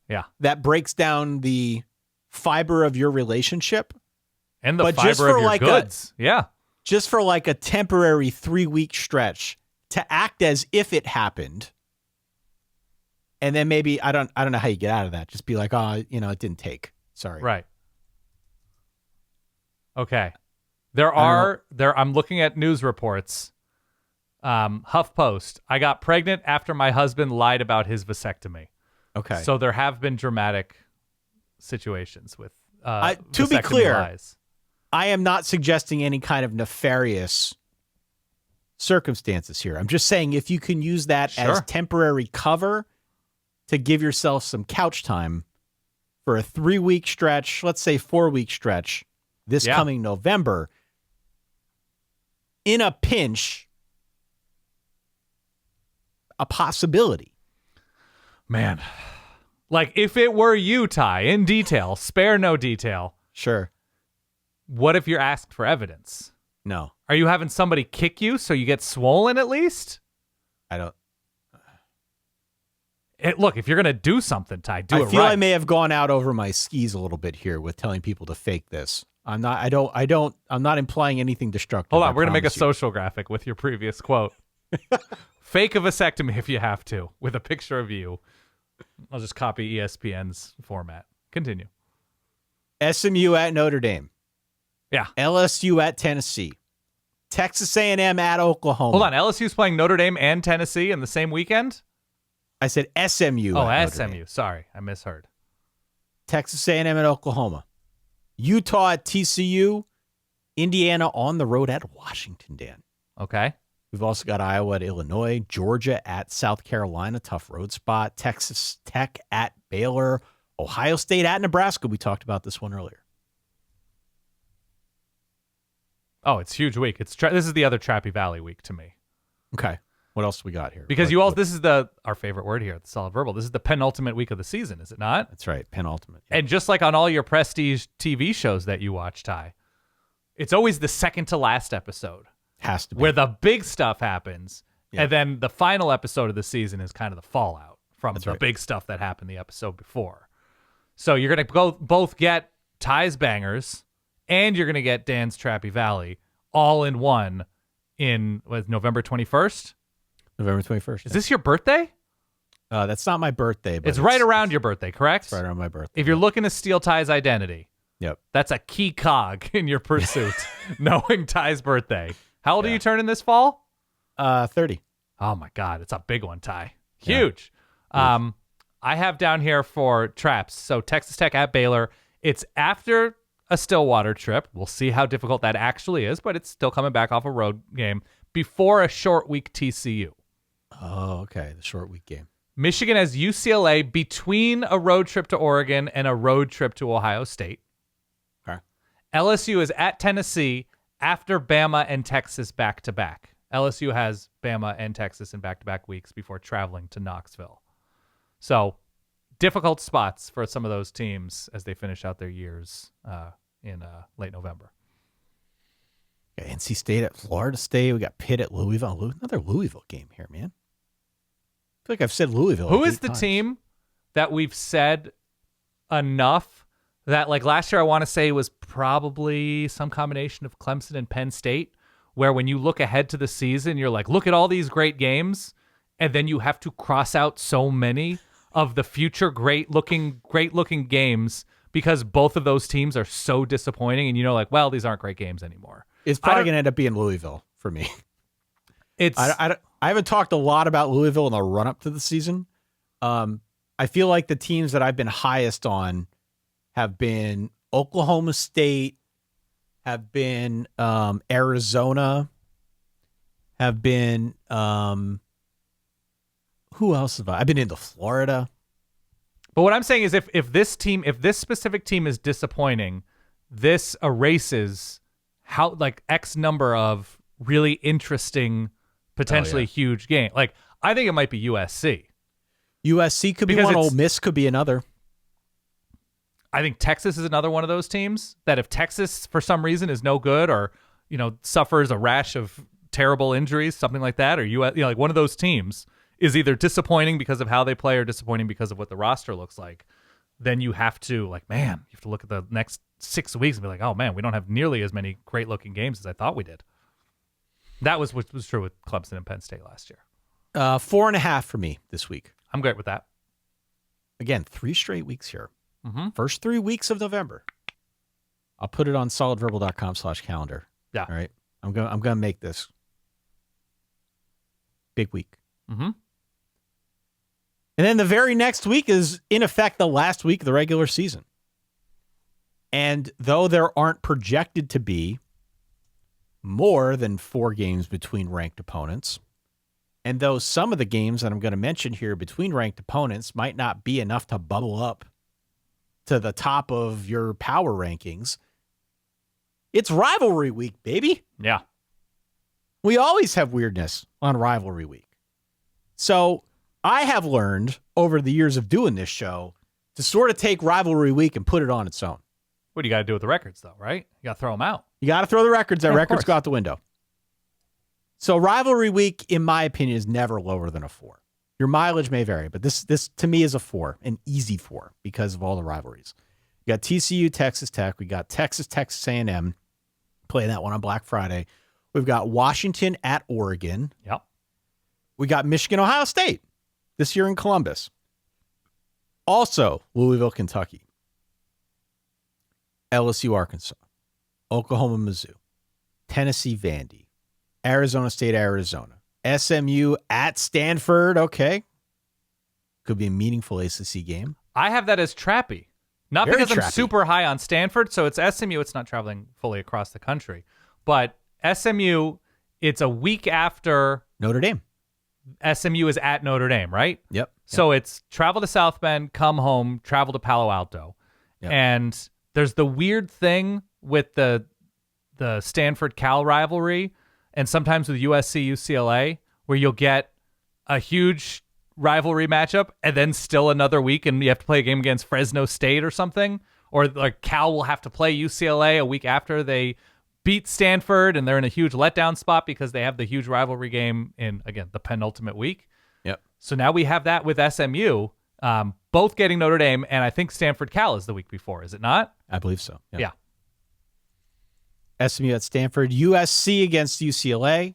Yeah. That breaks down the fiber of your relationship. And the fiber of your goods. Yeah. Just for like a temporary 3-week stretch to act as if it happened. And then maybe, I don't know how you get out of that. Just be like, it didn't take. Sorry. Right. Okay. I'm looking at news reports. HuffPost. I got pregnant after my husband lied about his vasectomy. Okay. So there have been dramatic situations with to be clear, lies. I am not suggesting any kind of nefarious circumstances here. I'm just saying if you can use that as temporary cover to give yourself some couch time for a 3-week stretch, let's say 4-week stretch this coming November, in a pinch, a possibility. Man, like if it were you, Ty, in detail, spare no detail. Sure. What if you're asked for evidence? No. Are you having somebody kick you so you get swollen at least? I don't. Look, if you're going to do something, Ty, do it right. I feel I may have gone out over my skis a little bit here with telling people to fake this. I'm not implying anything destructive. Hold on. We're going to make a social graphic with your previous quote. Fake a vasectomy if you have to, with a picture of you. I'll just copy ESPN's format. Continue. SMU at Notre Dame. Yeah. LSU at Tennessee. Texas A&M at Oklahoma. Hold on. LSU's playing Notre Dame and Tennessee in the same weekend? I said SMU. Oh, SMU. Sorry, I misheard. Texas A&M at Oklahoma. Utah at TCU. Indiana on the road at Washington, Dan. Okay. We've also got Iowa at Illinois. Georgia at South Carolina. Tough road spot. Texas Tech at Baylor. Ohio State at Nebraska. We talked about this one earlier. Oh, it's a huge week. This is the other Trappy Valley week to me. Okay. What else we got here? Because this is our favorite word here at the Solid Verbal. This is the penultimate week of the season, is it not? That's right, penultimate. Yeah. And just like on all your prestige TV shows that you watch, Ty, it's always the second to last episode. Has to be. Where the big stuff happens, and then the final episode of the season is kind of the fallout from big stuff that happened the episode before. So you're going to both get Ty's bangers, and you're going to get Dan's Trappy Valley all in one November 21st? November 21st. Is this your birthday? That's not my birthday. But it's right around your birthday, correct? It's right around my birthday. If you're looking to steal Ty's identity, that's a key cog in your pursuit, knowing Ty's birthday. How old are you turning this fall? 30. Oh, my God. It's a big one, Ty. Huge. I have down here for traps. So Texas Tech at Baylor. It's after a Stillwater trip. We'll see how difficult that actually is, but it's still coming back off a road game before a short week TCU. Oh, okay. The short week game. Michigan has UCLA between a road trip to Oregon and a road trip to Ohio State. Okay. LSU is at Tennessee after Bama and Texas back-to-back. LSU has Bama and Texas in back-to-back weeks before traveling to Knoxville. So, difficult spots for some of those teams as they finish out their years in late November. NC State at Florida State. We got Pitt at Louisville. Another Louisville game here, man. I feel like I've said Louisville. Who is the team that we've said enough that, like last year, I want to say was probably some combination of Clemson and Penn State, where when you look ahead to the season, you're like, look at all these great games, and then you have to cross out so many of the future great looking games because both of those teams are so disappointing, and well, these aren't great games anymore. It's probably going to end up being Louisville for me. I haven't talked a lot about Louisville in the run-up to the season. I feel like the teams that I've been highest on have been Oklahoma State, have been Arizona, have been who else have I? I've been into Florida. But what I'm saying is if this specific team is disappointing, this erases how X number of really interesting, potentially huge game. Like, I think it might be USC. USC could be one. Ole Miss could be another. I think Texas is another one of those teams that if Texas for some reason is no good or suffers a rash of terrible injuries, something like that, or like one of those teams is either disappointing because of how they play or disappointing because of what the roster looks like, then you have to look at the next 6 weeks and be like, oh man, we don't have nearly as many great looking games as I thought we did. That was what was true with Clemson and Penn State last year. 4.5 for me this week. I'm great with that. Again, 3 straight weeks here. Mm-hmm. First 3 weeks of November. I'll put it on solidverbal.com/calendar. Yeah. All right. I'm gonna make this big week. Mm-hmm. And then the very next week is, in effect, the last week of the regular season. And though there aren't projected to be more than 4 games between ranked opponents. And though some of the games that I'm going to mention here between ranked opponents might not be enough to bubble up to the top of your power rankings, it's rivalry week, baby. Yeah. We always have weirdness on rivalry week. So I have learned over the years of doing this show to sort of take rivalry week and put it on its own. What do you got to do with the records, though, right? You got to throw them out. You got to throw the records. That Yeah, records go out the window. So rivalry week, in my opinion, is never lower than a 4. Your mileage may vary, but this to me is a 4, an easy 4 because of all the rivalries. You got TCU, Texas Tech. We got Texas A&M playing that one on Black Friday. We've got Washington at Oregon. Yep. We got Michigan, Ohio State this year in Columbus. Also, Louisville, Kentucky. LSU, Arkansas. Oklahoma, Mizzou. Tennessee, Vandy. Arizona State, Arizona. SMU at Stanford. Okay. Could be a meaningful ACC game. I have that as Trappy. Not Very because I'm trappy. super high on Stanford, so it's SMU. It's not traveling fully across the country. But SMU, it's a week after Notre Dame. SMU is at Notre Dame, right? Yep. So it's travel to South Bend, come home, travel to Palo Alto. Yep. And there's the weird thing with the Stanford-Cal rivalry and sometimes with USC-UCLA where you'll get a huge rivalry matchup and then still another week and you have to play a game against Fresno State or something. Or like Cal will have to play UCLA a week after they beat Stanford and they're in a huge letdown spot because they have the huge rivalry game in, again, the penultimate week. Yep. So now we have that with SMU, both getting Notre Dame, and I think Stanford-Cal is the week before, is it not? I believe so. Yep. Yeah. SMU at Stanford. USC against UCLA.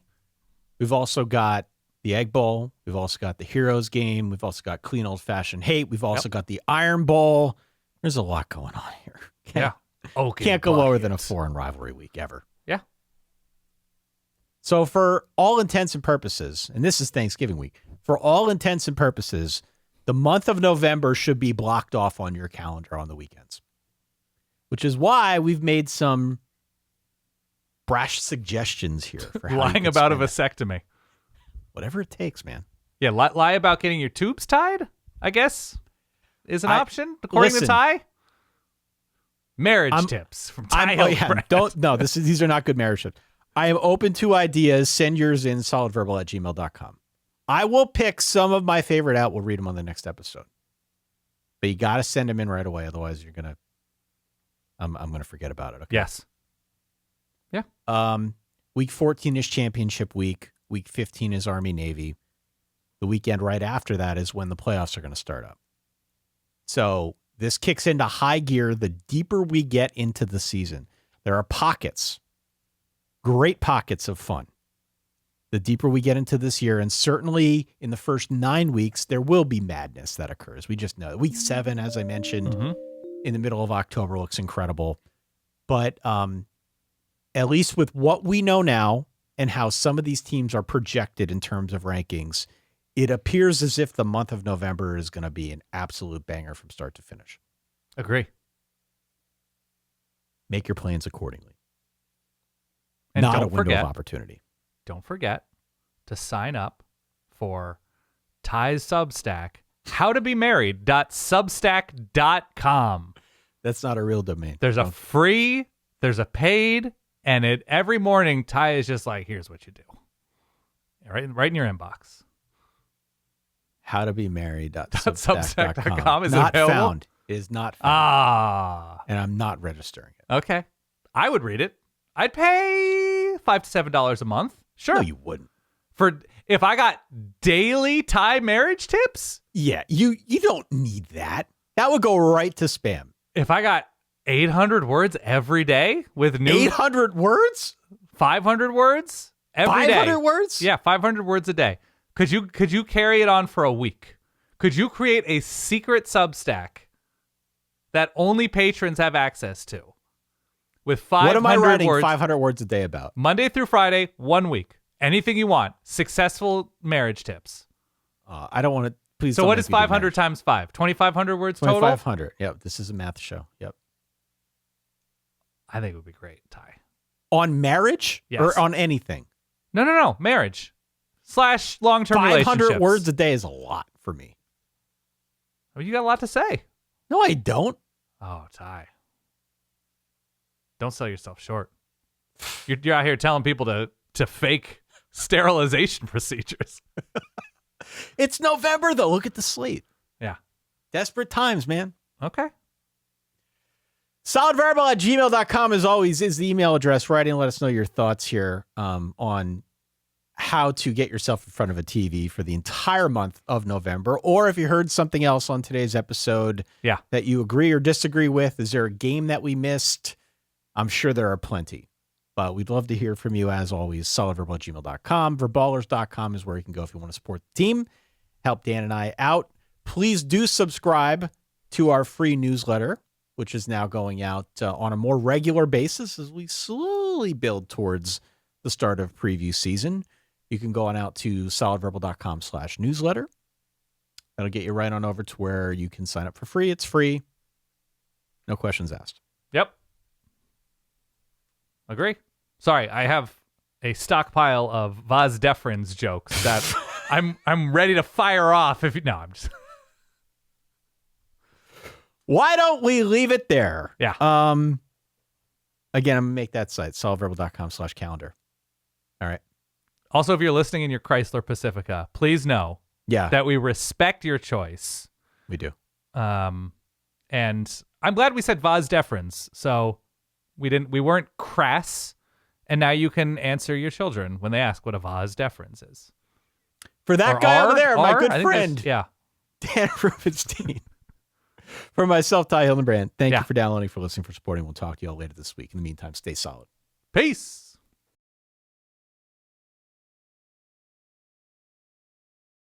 We've also got the Egg Bowl. We've also got the Heroes game. We've also got Clean Old Fashioned Hate. We've also got the Iron Bowl. There's a lot going on here. Yeah. Can't go lower than a 4 in rivalry week ever. Yeah. So for all intents and purposes, and this is Thanksgiving week, for all intents and purposes, the month of November should be blocked off on your calendar on the weekends, which is why we've made some brash suggestions here for how you Lying can about a spend it. vasectomy. Whatever it takes, man. Yeah, lie about getting your tubes tied, I guess, is an option, according to listen, Ty. Marriage tips from Ty Hildebrand. These are not good marriage tips. I am open to ideas. Send yours in solidverbal@gmail.com. I will pick some of my favorite out. We'll read them on the next episode. But you got to send them in right away. Otherwise, I'm going to forget about it. Okay? Yes. Yeah. Week 14 is championship week. Week 15 is Army Navy. The weekend right after that is when the playoffs are going to start up. So this kicks into high gear the deeper we get into the season. There are pockets, great pockets of fun. The deeper we get into this year, and certainly in the first 9 weeks, there will be madness that occurs. We just know. Week 7, as I mentioned, in the middle of October looks incredible. But at least with what we know now and how some of these teams are projected in terms of rankings, it appears as if the month of November is going to be an absolute banger from start to finish. Agree. Make your plans accordingly. And Not don't a window forget, of opportunity. Don't forget to sign up for Ty's Substack, howtobemarried.substack.com. That's not a real domain. There's a free, there's a paid, and every morning Ty is just like, here's what you do. Right in your inbox. Howtobemarried.substack.com. Is not it available? found. It is not found. Ah. And I'm not registering it. Okay. I would read it. I'd pay $5 to $7 a month. Sure. No, you wouldn't. For if I got daily Thai marriage tips? Yeah, you don't need that. That would go right to spam. If I got 800 words every day with new 800 words? 500 words every day. 500 words? Yeah, 500 words a day. Could you carry it on for a week? Could you create a secret Substack that only patrons have access to? With 500 What am I writing words, 500 words a day about? Monday through Friday, 1 week. Anything you want. Successful marriage tips. I don't want to. Please. So don't what make is me do 500 math. times 5? 2,500 words total? 2,500. Yep. This is a math show. Yep. I think it would be great, Ty. On marriage Yes. or on anything? No. Marriage / long-term 500 relationships. words a day is a lot for me. Oh, you got a lot to say. No, I don't. Oh, Ty. Don't sell yourself short. You're out here telling people to fake sterilization procedures. It's November, though. Look at the slate. Yeah. Desperate times, man. Okay. Solidverbal@gmail.com, as always, is the email address. Write in and let us know your thoughts here on how to get yourself in front of a TV for the entire month of November. Or if you heard something else on today's episode that you agree or disagree with. Is there a game that we missed? I'm sure there are plenty. But we'd love to hear from you, as always. Solidverbal@gmail.com. Verballers.com is where you can go if you want to support the team. Help Dan and I out. Please do subscribe to our free newsletter, which is now going out on a more regular basis as we slowly build towards the start of preview season. You can go on out to solidverbal.com/newsletter. That'll get you right on over to where you can sign up for free. It's free. No questions asked. Yep. Agree. Sorry, I have a stockpile of Vaz Defrins jokes that I'm ready to fire off. I'm just. Why don't we leave it there? Yeah. Again, I'm going to make that site, solidverbal.com/calendar. All right. Also, if you're listening in your Chrysler Pacifica, please know that we respect your choice. We do. And I'm glad we said Vaz Defrins, so we weren't crass, and now you can answer your children when they ask what a Vaz Defrins is. For that Or guy R, over there, my R, good I think friend, Dan Rubenstein. For myself, Ty Hildenbrand, thank you for downloading, for listening, for supporting. We'll talk to you all later this week. In the meantime, stay solid. Peace.